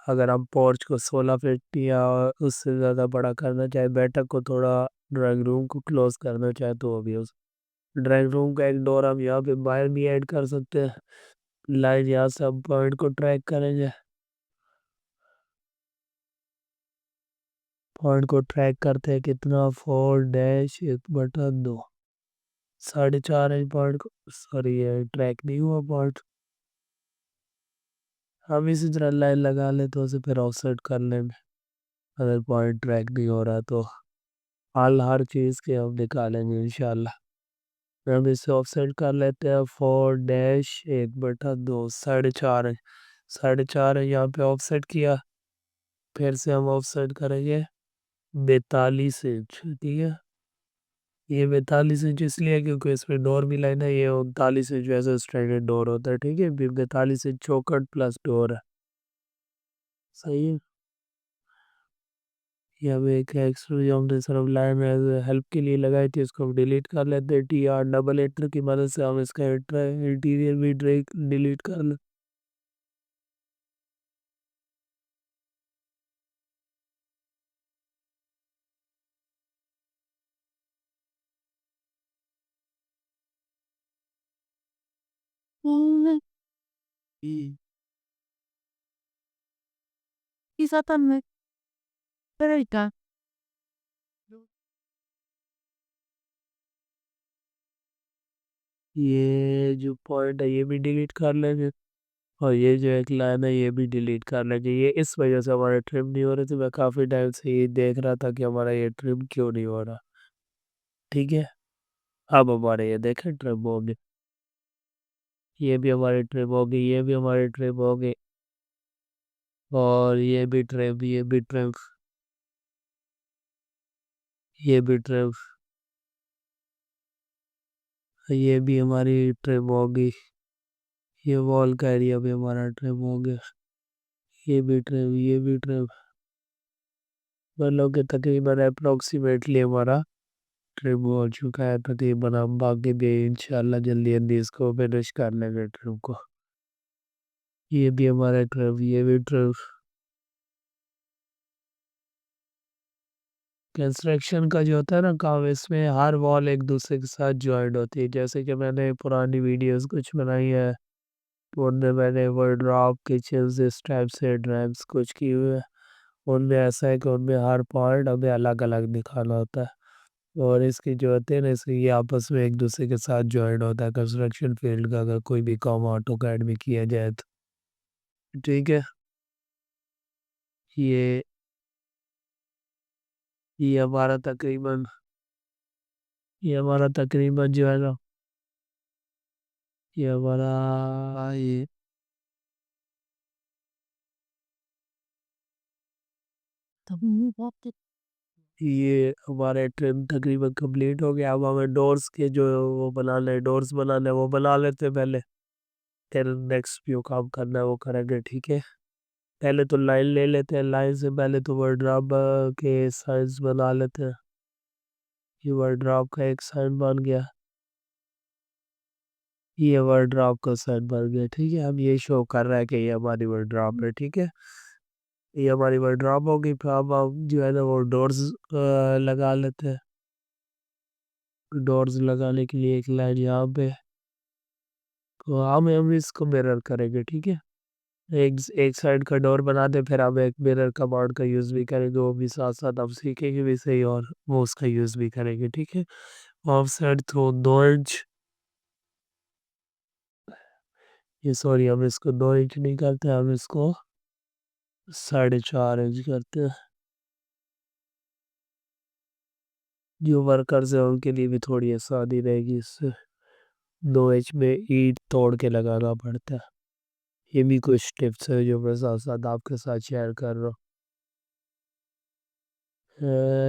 अगर हम पोर्च को 16 फीट या उससे ज़्यादा बड़ा करना चाहे बैठक को थोड़ा ड्राइंग रूम को क्लोज करना चाहे तो वो भी हो सकता है। ड्राइंग रूम का एक डोर हम यहाँ पे बाहर भी ऐड कर सकते हैं। लाइन यहाँ से हम पॉइंट को ट्रैक करेंगे पॉइंट को ट्रैक करते हैं कितना 4-1/2 4.5 इंच पॉइंट को सॉरी ये ट्रैक नहीं हुआ पॉइंट। हम इसी तरह लाइन लगा ले तो उसे फिर ऑफसेट कर लेंगे अगर पॉइंट ट्रैक नहीं हो रहा तो हाल हर चीज़ के हम निकालेंगे इंशाल्लाह। हम इसे ऑफसेट कर लेते हैं 4-1/2 4.5 इंच 4.5 इंच यहाँ पे ऑफसेट किया। फिर से हम ऑफसेट करेंगे 42 इंच ठीक है। ये 42 इंच इसलिए क्योंकि इसमें डोर भी लाइन है ये 39 इंच वैसे स्टैंडर्ड डोर होता है ठीक है। 42 इंच चौकट प्लस डोर है सही है। ये अब एक एक्स्ट्रा जो हमने सिर्फ लाइन हेल्प के लिए लगाई थी उसको हम डिलीट कर लेते हैं टी आर डबल एंटर की मदद से हम इसका इंटीरियर भी डिलीट कर लें। हम्म। Isa también. Pero ahorita. ये जो पॉइंट है ये भी डिलीट कर लेंगे और ये जो एक लाइन है ये भी डिलीट कर लेंगे। ये इस वजह से हमारे ट्रिम नहीं हो रहे थे मैं काफ़ी टाइम से ये देख रहा था कि हमारा ये ट्रिम क्यों नहीं हो रहा ठीक है। अब हमारे ये देखें ट्रिम हो गए ये भी हमारी ट्रिम हो गई ये भी हमारी ट्रिम हो गई और ये भी ट्रिम ये भी ट्रिम ये भी हमारी ट्रिम हो गई। ये वॉल का एरिया भी हमारा ट्रिम हो गया ये भी ट्रिम ये भी ट्रिम मतलब कि तकरीबन अप्रोक्सीमेटली हमारा ट्रिप हो चुका है। तकरीबन हम बाकी भी इंशाल्लाह जल्दी जल्दी इसको फिनिश कर लेंगे ट्रिप को। ये भी हमारा ट्रिप, ये भी ट्रिप। कंस्ट्रक्शन का जो होता है ना काम, इसमें हर वॉल एक दूसरे के साथ ज्वाइंट होती है। जैसे कि मैंने पुरानी वीडियोस कुछ बनाई है, तो उनमें मैंने वर्डरोब किचन इस टाइप से ड्राइव्स कुछ की हुए हैं। उनमें ऐसा है कि उनमें हर पार्ट हमें अलग अलग दिखाना होता है। और इसकी जो होते हैं ना, इसके ये आपस में एक दूसरे के साथ ज्वाइंट होता है कंस्ट्रक्शन फील्ड का, अगर कोई भी काम ऑटो कैड में किया जाए तो। ठीक है। ये ये हमारा तकरीबन ये हमारा तकरीबन जो है ना, ये हमारा ये हमारे ट्रिम तकरीबन कंप्लीट हो गया। अब हमें डोर्स के जो वो बनाने, डोर्स बनाने वो बना लेते हैं पहले। फिर नेक्स्ट जो काम करना है वो करेंगे। ठीक है। पहले तो लाइन ले लेते हैं, लाइन से पहले तो वर्डरोब के साइज बना लेते हैं। ये वर्डरोब का एक साइड बन गया, ये वर्डरोब का साइड बन गया। ठीक है। अब ये शो कर रहा है कि ये हमारी वर्डरोब है। ठीक है। ये हमारी वर्डरोब होगी। फिर अब हम जो है ना वो डोर्स लगा लेते हैं। डोर्स लगाने के लिए एक लाइन यहाँ पे, तो हम इसको मिरर करेंगे। ठीक है। एक एक साइड का डोर बना दे, फिर हम एक मिरर कमांड का यूज़ भी करेंगे। वो भी साथ साथ हम सीखेंगे भी सही, और वो उसका यूज़ भी करेंगे। ठीक है। ऑफ साइड थ्रो 2 इंच, ये सॉरी हम इसको 2 इंच नहीं करते, हम इसको 4.5 इंच करते हैं। जो वर्कर्स है उनके लिए भी थोड़ी आसानी रहेगी इससे। 2 इंच में ईंट तोड़ के लगाना पड़ता है। ये भी कुछ टिप्स है जो मैं साथ साथ आपके साथ शेयर कर रहा हूँ।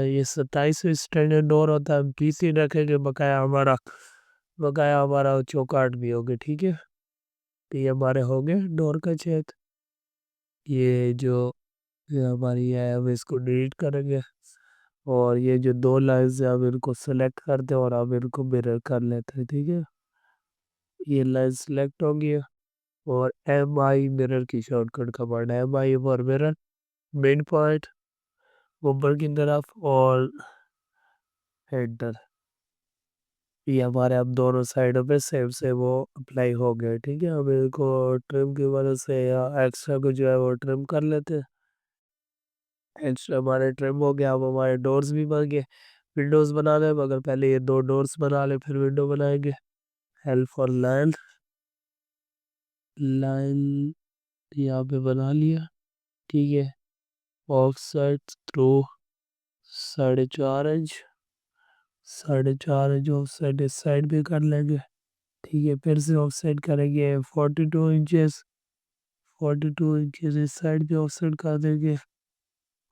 ये 27 स्टैंडर्ड डोर होता है। हम पीसी रखेंगे, बकाया हमारा चौकाट भी होगे। ठीक है। तो ये हमारे हो गए डोर का छेद। ये जो ये हमारी है, हम इसको डिलीट करेंगे। और ये जो दो लाइन्स है, हम इनको सेलेक्ट करते हैं और हम इनको मिरर कर लेते हैं। ठीक है। ये लाइन सेलेक्ट हो गई है। और MI मिरर की शॉर्टकट कमांड है, MI for mirror, main point ऊपर की तरफ, और एंटर। ये हमारे अब दोनों साइडों पे सेम से वो अप्लाई हो गए। ठीक है। अब इनको ट्रिम की वजह से या एक्स्ट्रा को जो है वो ट्रिम कर लेते हैं। एक्स्ट्रा हमारे ट्रिम हो गया। अब हमारे डोर्स भी बन गए। विंडोज बना ले, मगर पहले ये दो डोर्स बना ले फिर विंडो बनाएंगे। हेल्प फॉर लाइन, लाइन यहाँ पे बना लिया। ठीक है। Of side through 4.5 inch, 4.5 inch of side इस साइड भी कर लेंगे। ठीक है। फिर से ऑफ साइड करेंगे 42 इंचेस, 42 इंचेस इस साइड भी ऑफ साइड कर देंगे।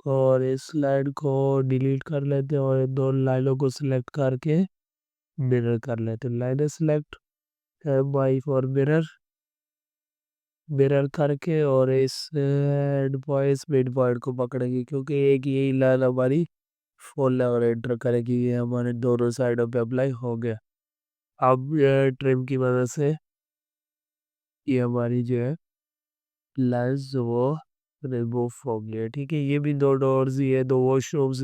और इस लाइन को डिलीट कर लेते हैं और इन दोनों लाइनों को सिलेक्ट करके मिरर कर लेते हैं। Line select, MI for mirror, mirror करके, और इस एंड पॉइंट मिड पॉइंट को पकड़ेंगे, क्योंकि एक यही लाइन हमारी फोर लेवल एंटर करेगी। ये हमारे दोनों साइडों पे अप्लाई हो गया। अब ट्रिम की वजह से ये हमारी जो है लेंस वो रिमूव हो गया। ठीक है। ये भी दो डोर्स, ये दो वॉशरूम्स।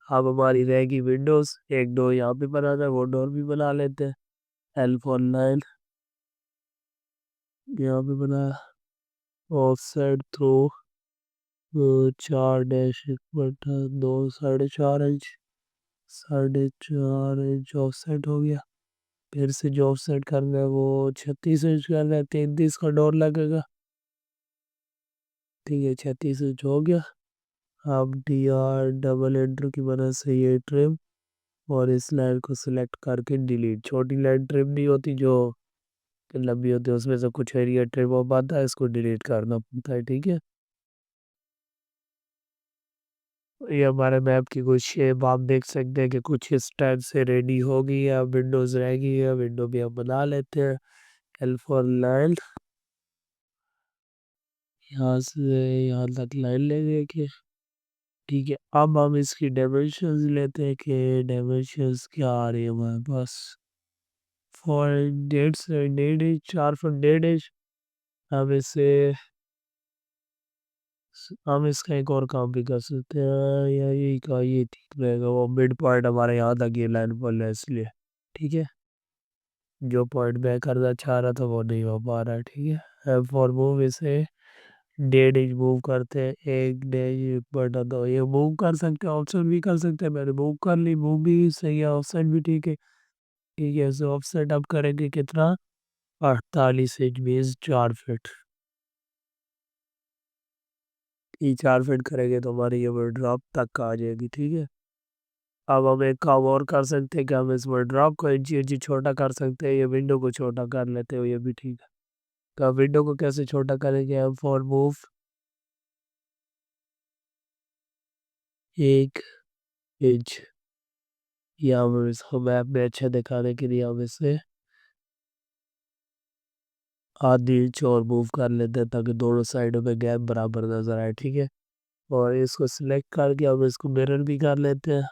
अब हमारी रहेगी विंडोज, एक डोर यहाँ पे बनाना है, वो डोर भी बना लेते हैं। L49 यहाँ पे बना, of side through 4-1/2, 4.5 inch, 4.5 inch of side हो गया। फिर से जो ऑफ साइड करना है वो 36 इंच करना है, 33 का डोर लगेगा। ठीक है। 36 इंच हो गया। अब DR डबल एंटर की मदद से ये ट्रिम, और इस लाइन को सिलेक्ट करके डिलीट। छोटी लाइन ट्रिम नहीं होती जो लंबी होती है, उसमें से कुछ एरिया ट्रिम हो पाता है, इसको डिलीट करना पड़ता है। ठीक है। ये हमारे मैप की कुछ शेप आप देख सकते हैं कि कुछ इस टाइप से रेडी होगी, या विंडोज रहेगी, या विंडो भी हम बना लेते हैं। L4 लाइन, यहाँ से यहाँ तक लाइन ले लेके ठीक है, अब हम इसकी डायमेंशंस लेते हैं कि डायमेंशंस क्या आ रही है हमारे पास। 4.8 4.8 हम इसे हम इसका एक और काम भी कर सकते हैं, या यही का ये ठीक रहेगा। वो मिड पॉइंट हमारे यहाँ तक ये लाइन पर है इसलिए। ठीक है, जो पॉइंट मैं करना चाह रहा था वो नहीं हो पा रहा है। ठीक है, एम फॉर मूव इसे 1.5 इंच मूव करते हैं। 1 बटन दो, ये मूव कर सकते हैं, ऑप्शन भी कर सकते हैं। मैंने मूव कर ली, मूव भी सही है, ऑप्शन भी ठीक है। ठीक है, सो ऑफसेट अब करेंगे कितना, 48 इंच मीन्स 4 फीट। ये 4 फीट करेंगे तो हमारी ये ड्रॉप तक आ जाएगी। ठीक है, अब हम एक काम और कर सकते हैं कि हम इसमें ड्रॉप को इंची इंची छोटा कर सकते हैं, ये विंडो को छोटा कर लेते हो, ये भी ठीक है। तो अब विंडो को कैसे छोटा करेंगे, हम फॉर मूव 1 इंच, या हम इसको मैप में अच्छे दिखाने के लिए हम इसे आधी इंच और मूव कर लेते हैं ताकि दोनों साइडों में गैप बराबर नजर आए। ठीक है, और इसको सिलेक्ट करके हम इसको मिरर भी कर लेते हैं।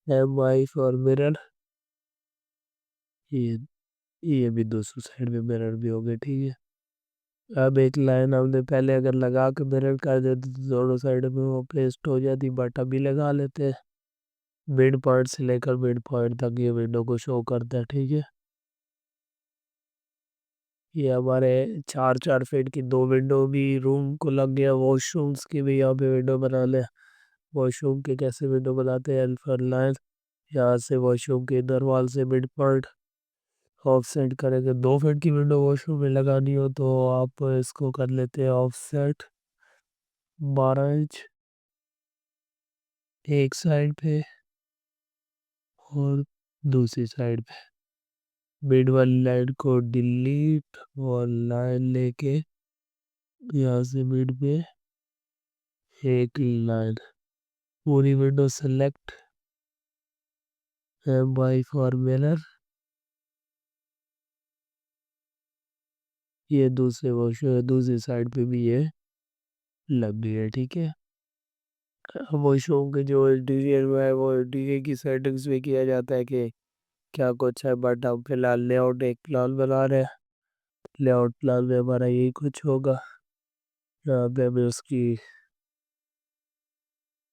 एम वाई फॉर मिरर, ये ये भी दूसरी साइड में मिरर भी हो गए। ठीक है, अब एक लाइन हमने पहले अगर लगा के मिरर कर देते तो दोनों साइड में वो पेस्ट हो जाती, बट अभी लगा लेते हैं। मिड पॉइंट से लेकर मिड पॉइंट तक ये विंडो को शो करता है। ठीक है, ये हमारे 4 4 फीट की दो विंडो भी रूम को लग गया। वॉशरूम्स की भी यहाँ पे विंडो बना ले। वॉशरूम के कैसे विंडो बनाते हैं, अल्फर लाइन, यहाँ से वॉशरूम के इधर वाल से मिड पॉइंट ऑफसेट करेंगे। 2 फीट की विंडो वॉशरूम में लगानी हो तो आप इसको कर लेते हैं ऑफसेट 12 इंच एक साइड पे और दूसरी साइड पे। मिड वाली लाइन को डिलीट और लाइन लेके यहाँ से मिड पे एक लाइन, पूरी window select, M Y for mirror, ये दूसरे वॉशरूम दूसरी साइड पे भी ये लग गई है। ठीक है, वॉशरूम के जो इंटीरियर में है वो इंटीरियर की सेटिंग्स भी किया जाता है कि क्या कुछ है, बट हम फिलहाल लेआउट एक प्लान बना रहे हैं। लेआउट प्लान में हमारा यही कुछ होगा। यहाँ पे हमें उसकी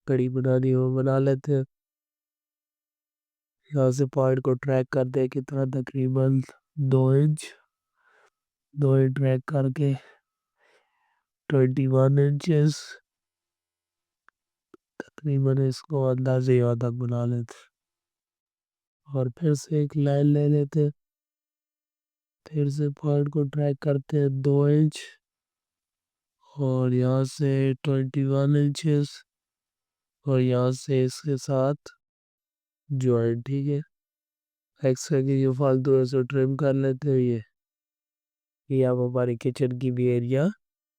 कड़ी बनानी हो बना लेते हैं। यहाँ से पॉइंट को ट्रैक करते हैं कितना, तकरीबन 2 इंच। 2 इंच ट्रैक करके 21 इंचेस तकरीबन इसको अंदाजे यहाँ तक बना लेते हैं। और फिर से एक लाइन ले लेते हैं, फिर से पॉइंट को ट्रैक करते हैं 2 इंच और यहाँ से 21 इंचेस और यहाँ से इसके साथ ज्वाइंट। ठीक है, एक्स्ट्रा की जो फालतू है सो ट्रिम कर लेते हैं। ये अब हमारी किचन की भी एरिया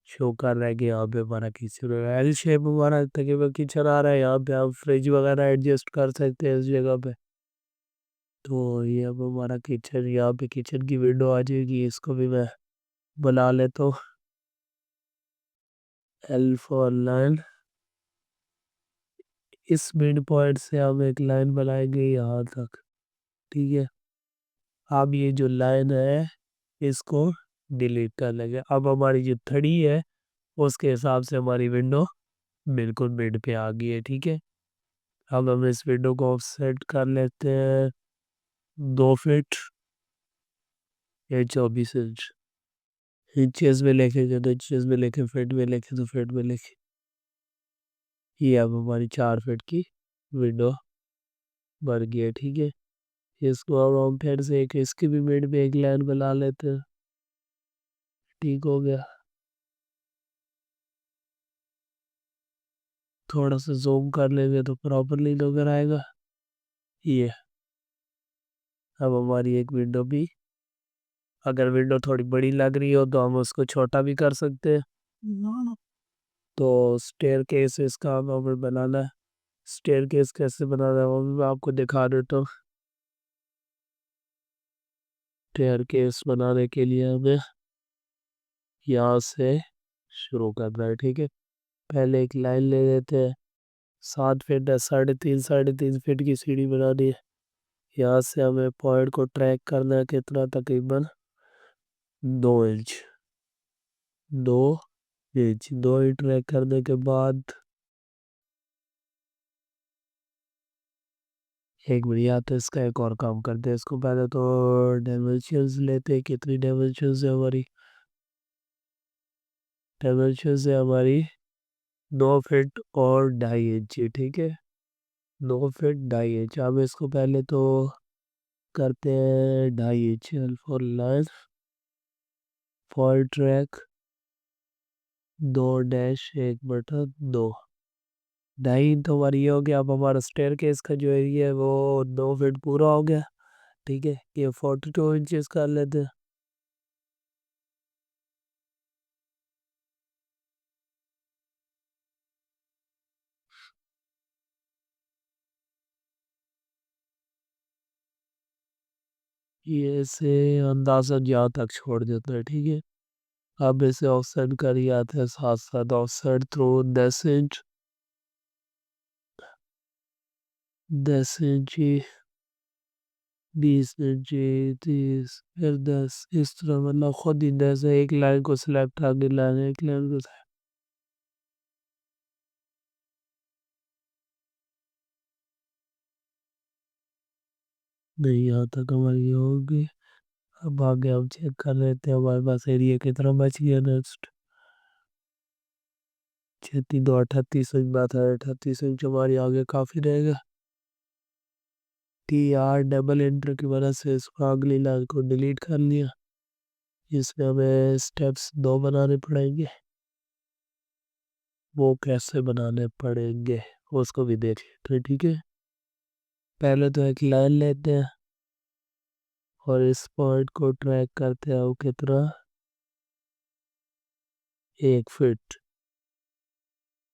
शो कर रहा है कि यहाँ पे हमारा किचन है। एल शेप हमारा तकरीबन किचन आ रहा है। यहाँ पे आप फ्रिज वगैरह एडजस्ट कर सकते हैं इस जगह पे। तो ये अब हमारा किचन, यहाँ पे किचन की विंडो आ जाएगी। इसको भी मैं बना लेता हूँ, एल फॉर लाइन। इस मिड पॉइंट से हम एक लाइन बनाएंगे यहाँ तक। ठीक है, अब ये जो लाइन है इसको डिलीट कर लेंगे। अब हमारी जो थड़ी है उसके हिसाब से हमारी विंडो बिल्कुल मिड पे आ गई है। ठीक है, अब हम इस विंडो को ऑफसेट कर लेते हैं 2 फीट या 24 इंच। इंचेस में लिखेंगे तो इंचेस में लिखे, फीट में लिखे तो फीट में लिखे। ये अब हमारी 4 फीट की विंडो बन गई है। ठीक है, इसको अब हम फिर से एक इसकी भी मिड में एक लाइन बना लेते हैं। ठीक हो गया, थोड़ा सा जूम कर लेंगे तो प्रॉपरली नजर आएगा। ये अब हमारी एक विंडो भी, अगर विंडो थोड़ी बड़ी लग रही हो तो हम उसको छोटा भी कर सकते हैं। तो स्टेयर केस इसका हमें बनाना है। स्टेयर केस कैसे बनाना है वो भी मैं आपको दिखा देता हूँ। स्टेयर केस बनाने के लिए हमें यहाँ से शुरू करना है। ठीक है, पहले एक लाइन ले लेते हैं, 7 फीट है, 3.5 की सीढ़ी बनानी है। यहाँ से हमें पॉइंट को ट्रैक करना है कितना, तकरीबन 2 इंच। 2 इंच 2 इंच ट्रैक करने के बाद एक मिनट, या तो इसका एक और काम करते हैं। इसको पहले तो डायमेंशंस लेते हैं, कितनी डायमेंशंस है हमारी। डायमेंशंस है हमारी 9 फीट और 2.5 इंच, ठीक है। 9 फीट 2.5 इंच। अब इसको पहले तो करते हैं 2.5 inch for line for track 2-1/2। 2.5 तो हमारी ये हो गया। अब हमारा स्टेयर केस का जो एरिया है वो 9 फीट पूरा हो गया, ठीक है। ये 42 इंचेस कर लेते हैं। ये से अंदाज़ा यहाँ तक छोड़ देते हैं, ठीक है। अब इसे ऑफसेट कर आते हैं, साथ साथ ऑफसेट थ्रू 10 इंच। 10 इंची, 20 इंची, 30, फिर 10, इस तरह मतलब खुद ही 10 एक लाइन को सिलेक्ट आगे लाइन, एक लाइन को नहीं, यहाँ तक हमारी होगी। अब आगे हम चेक कर लेते हैं हमारे पास एरिया कितना बच गया। नेक्स्ट 36 इंच बात है, 38 इंच हमारी आगे काफ़ी रहेगा। TR डबल एंटर की वजह से इसको अगली लाइन को डिलीट कर लिया। इसमें हमें स्टेप्स 2 बनाने पड़ेंगे। वो कैसे बनाने पड़ेंगे उसको भी देख लेते हैं, ठीक है। पहले तो एक लाइन लेते हैं और इस पॉइंट को ट्रैक करते हैं। वो कितना, 1 फीट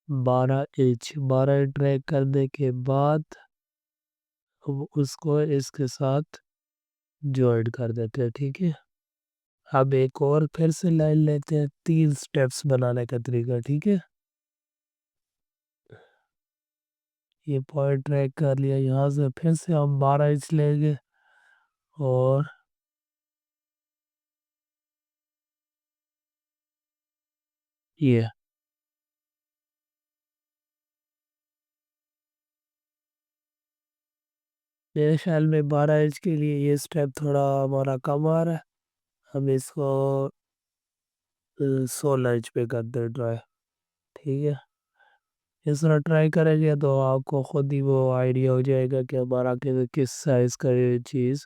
12 इंच। 12 इंच ट्रैक करने के बाद अब उसको इसके साथ ज्वाइन कर देते हैं, ठीक है। अब एक और फिर से लाइन लेते हैं, 3 स्टेप्स बनाने का तरीका, ठीक है। ये पॉइंट ट्रैक कर लिया। यहाँ से फिर से हम 12 इंच लेंगे और ये मेरे ख्याल में 12 इंच के लिए ये स्टेप थोड़ा हमारा कम आ रहा है। हम इसको 16 इंच पे करते हैं ट्राई, ठीक है। इस तरह ट्राई करेंगे तो आपको खुद ही वो आइडिया हो जाएगा कि हमारा किस साइज़ का ये चीज़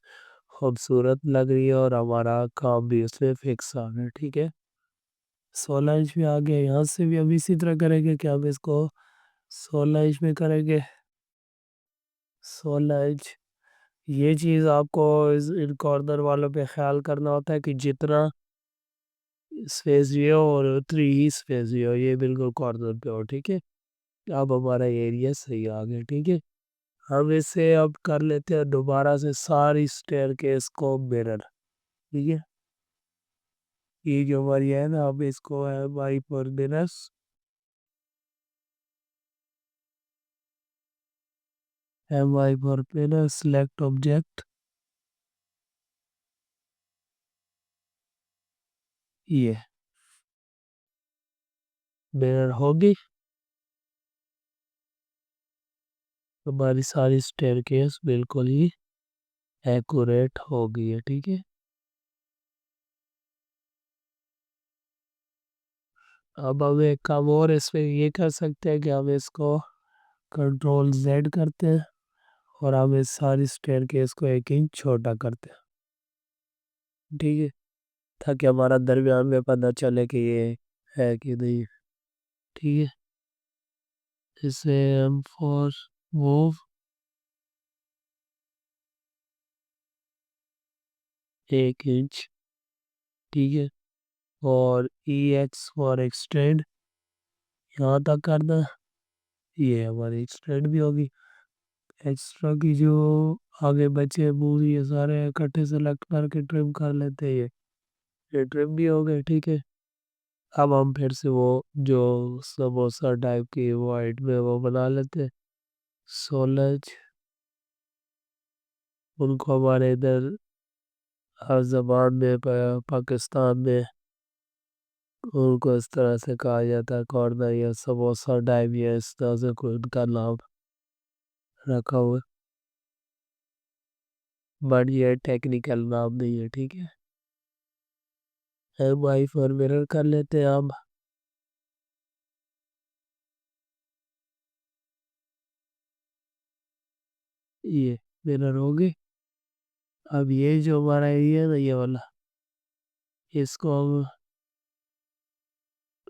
खूबसूरत लग रही है और हमारा काम भी उसमें फिक्स आ गया, ठीक है। 16 इंच भी आ गया। यहाँ से भी हम इसी तरह करेंगे कि हम इसको 16 इंच में करेंगे। 16 इंच। ये चीज़ आपको इन कॉर्नर वालों पे ख्याल करना होता है कि जितना स्पेस भी हो और उतनी ही स्पेस भी हो, ये बिल्कुल कॉर्नर पे हो, ठीक है। अब हमारा एरिया सही आ गया, ठीक है। हम इसे अब कर लेते हैं दोबारा से सारी स्टेयर केस को मिरर, ठीक है। ये जो हमारी है ना, अब इसको है हमारी पर मिरर्स, MI पर मिरर सिलेक्ट ऑब्जेक्ट, ये मिरर होगी। हमारी सारी स्टेयर केस बिल्कुल ही एक्यूरेट हो गई है, ठीक है। अब हम एक काम और इसमें ये कर सकते हैं कि हम इसको Ctrl Z करते हैं और हम इस सारी स्टेयर केस को 1 इंच छोटा करते हैं, ठीक है। ताकि हमारा दरमियान में पता चले कि ये है कि नहीं, ठीक है। इसे हम फॉर मूव 1 इंच, ठीक है। और EX फॉर एक्सटेंड यहाँ तक करना। ये हमारी एक्सटेंड भी होगी। एक्स्ट्रा की जो आगे बचे मूव ये सारे इकट्ठे सेलेक्ट करके ट्रिम कर लेते हैं। ये ट्रिम भी हो गए, ठीक है। अब हम फिर से वो जो समोसा टाइप की वाइट में वो बना लेते हैं सोलज। उनको हमारे इधर हर जबान में पाकिस्तान में उनको इस तरह से कहा जाता है, कॉर्नर या समोसा टाइप या इस तरह से कोई उनका नाम रखा हुआ है। बट ये टेक्निकल नाम नहीं है, ठीक है। वाइफ और मिरर कर लेते हैं हम। ये मिरर हो गई। अब ये जो हमारा एरिया है ना, ये वाला, इसको हम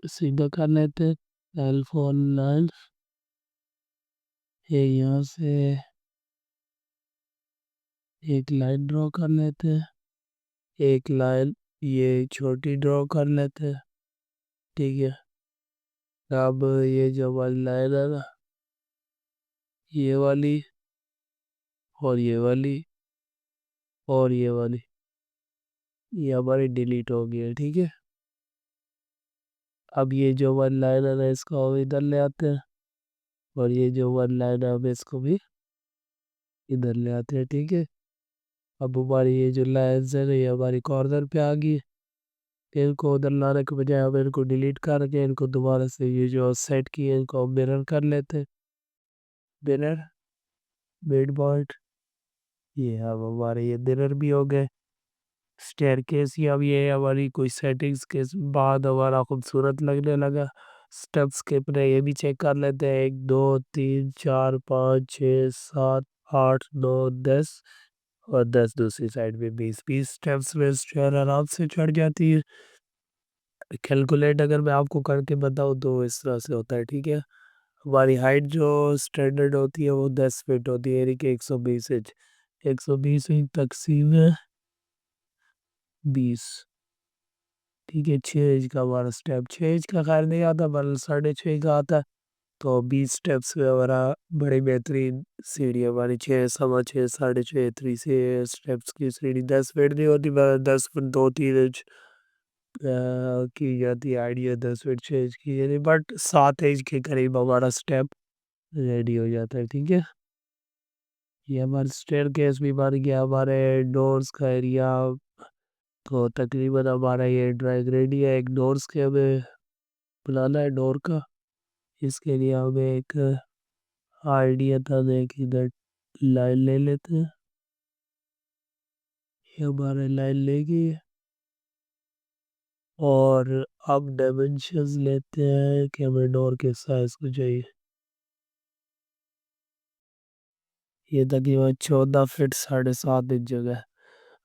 सीधा कर लेते हैं। एल4 लाइन, ये यहाँ से एक लाइन ड्रॉ कर लेते हैं। एक लाइन ये छोटी ड्रॉ कर लेते हैं, ठीक है। अब ये जो हमारी लाइन है ना, ये वाली और ये वाली और ये वाली, ये हमारी डिलीट हो गई है, ठीक है। अब ये जो वन लाइन है ना, इसको हम इधर ले आते हैं। और ये जो वन लाइन है, हम इसको भी इधर ले आते हैं, ठीक है। अब हमारी ये जो लाइन्स है ना, ये हमारी कॉर्नर पे आ गई। इनको उधर लाने के बजाय हम इनको डिलीट करके इनको दोबारा से ये जो सेट किए इनको हम मिरर कर लेते हैं। मिरर, मिड पॉइंट, ये अब हमारे ये मिरर भी हो गए। स्टेयरकेस ही अब ये हमारी कोई सेटिंग्स के बाद हमारा खूबसूरत लगने लगा। स्टेप्स के अपने ये भी चेक कर लेते हैं, 1 2 3 4 5 6 7 8 9 10 और 10 दूसरी साइड में 20 स्टेप्स में स्टेयर आराम से चढ़ जाती है। कैलकुलेट अगर मैं आपको करके बताऊँ तो इस तरह से होता है, ठीक है। हमारी हाइट जो स्टैंडर्ड होती है वो 10 फीट होती है, यानी कि 120 इंच। 120 इंच तकसीम है 20, ठीक है। 6 इंच का हमारा स्टेप, 6 इंच का खैर नहीं आता, बल्कि 6.5 का आता है। तो 20 स्टेप्स में हमारा बड़ी बेहतरीन सीढ़ी है हमारी, 6 6.25 6.5 इतनी से स्टेप्स की सीढ़ी। 10 फीट नहीं होती, 10 फुट 2 3 इंच की जाती है आइडिया, 10 फीट 6 इंच की, यानी बट 7 इंच के करीब हमारा स्टेप रेडी हो जाता है, ठीक है। ये हमारे स्टेयर केस भी बन गया, हमारे डोर्स का एरिया। तो तकरीबन हमारा ये ड्राइंग रेडी है। एक डोर्स के हमें बनाना है, डोर का। इसके लिए हमें एक आइडिया था, एक इधर लाइन ले लेते हैं। ये हमारे लाइन लेगी। और अब डायमेंशंस लेते हैं कि हमें डोर के साइज को चाहिए। ये तकरीबन 14 फीट 7.5 इंच जगह है।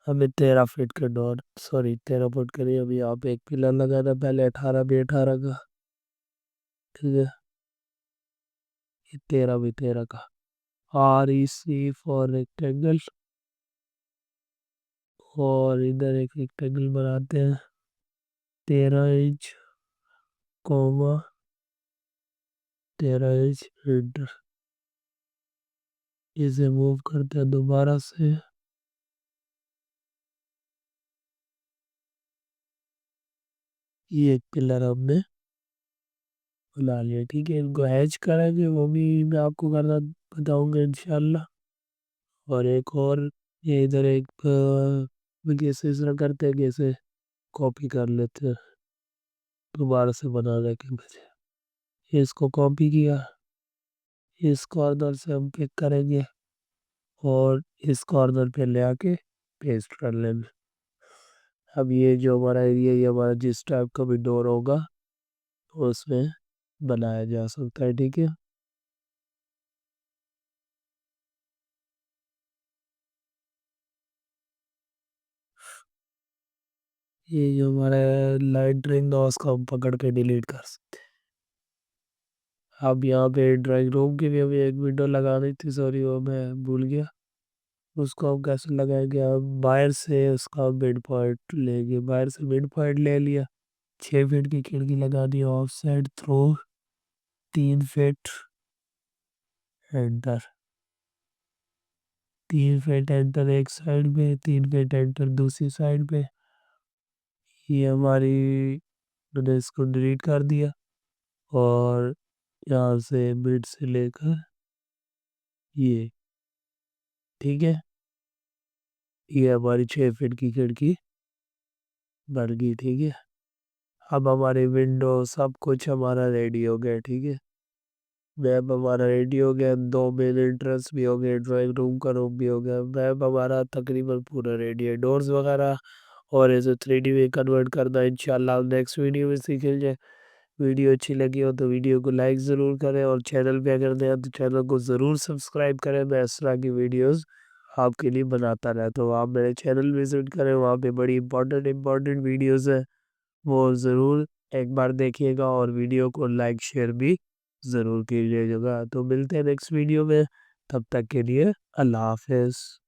हमें 13 फीट का डोर, सॉरी 13 फुट के लिए अभी आप एक पिलर लगाना, पहले 18 बाई 18 का, ठीक है। ये 13 बाई 13 का। REC for rectangle. और इधर एक रेक्टेंगल बनाते हैं 13 इंच, कोमा 13 इंच इंटर। इसे मूव करते हैं दोबारा से। ये एक पिलर हमने बना लिया, ठीक है। इनको हैच करेंगे, वो भी मैं आपको करना बताऊंगा इंशाल्लाह। और एक और, ये इधर एक कैसे इस तरह करते हैं, कैसे कॉपी कर लेते हैं दोबारा से बनाने के बजाय। इसको कॉपी किया, इस कॉर्नर से हम पिक करेंगे और इस कॉर्नर पे ले आके पेस्ट कर लेंगे। अब ये जो हमारा एरिया, ये हमारा जिस टाइप का भी डोर होगा उसमें बनाया जा सकता है, ठीक है। ये जो हमारा लाइट ड्राइंग था उसको हम पकड़ के डिलीट कर सकते हैं। अब यहाँ पे ड्राइंग रूम की भी हमें एक विंडो लगानी थी, सॉरी वो मैं भूल गया। उसको हम कैसे लगाएंगे, हम बाहर से उसका मिड पॉइंट लेंगे, बाहर से मिड पॉइंट ले लिया। 6 फीट की खिड़की लगा दी, off side throw 3 feet enter. 3 feet enter एक साइड में, 3 फीट एंटर दूसरी साइड पे। ये हमारी मैंने इसको डिलीट कर दिया और यहाँ से मिड से लेकर ये, ठीक है, ये हमारी 6 फीट की खिड़की बन गई, ठीक है। अब हमारी विंडो सब कुछ हमारा रेडी हो गया, ठीक है। मैप हमारा रेडी हो गया, 2 मेन एंट्रेंस भी हो गए, ड्राइंग रूम का रूम भी हो गया, मैप हमारा तकरीबन पूरा रेडी है, डोर्स वगैरह। और इसे 3D में कन्वर्ट करना इंशाल्लाह हम नेक्स्ट वीडियो में सीखेंगे। वीडियो अच्छी लगी हो तो वीडियो को लाइक ज़रूर करें और चैनल पे अगर नए हैं तो चैनल को ज़रूर सब्सक्राइब करें। मैं इस तरह की वीडियोस आपके लिए बनाता रहता हूँ। आप मेरे चैनल विजिट करें, वहाँ पे बड़ी इंपॉर्टेंट वीडियोस है, वो ज़रूर एक बार देखिएगा और वीडियो को लाइक शेयर भी ज़रूर कीजिएगा। तो मिलते हैं नेक्स्ट वीडियो में, तब तक के लिए अल्लाह हाफिज़।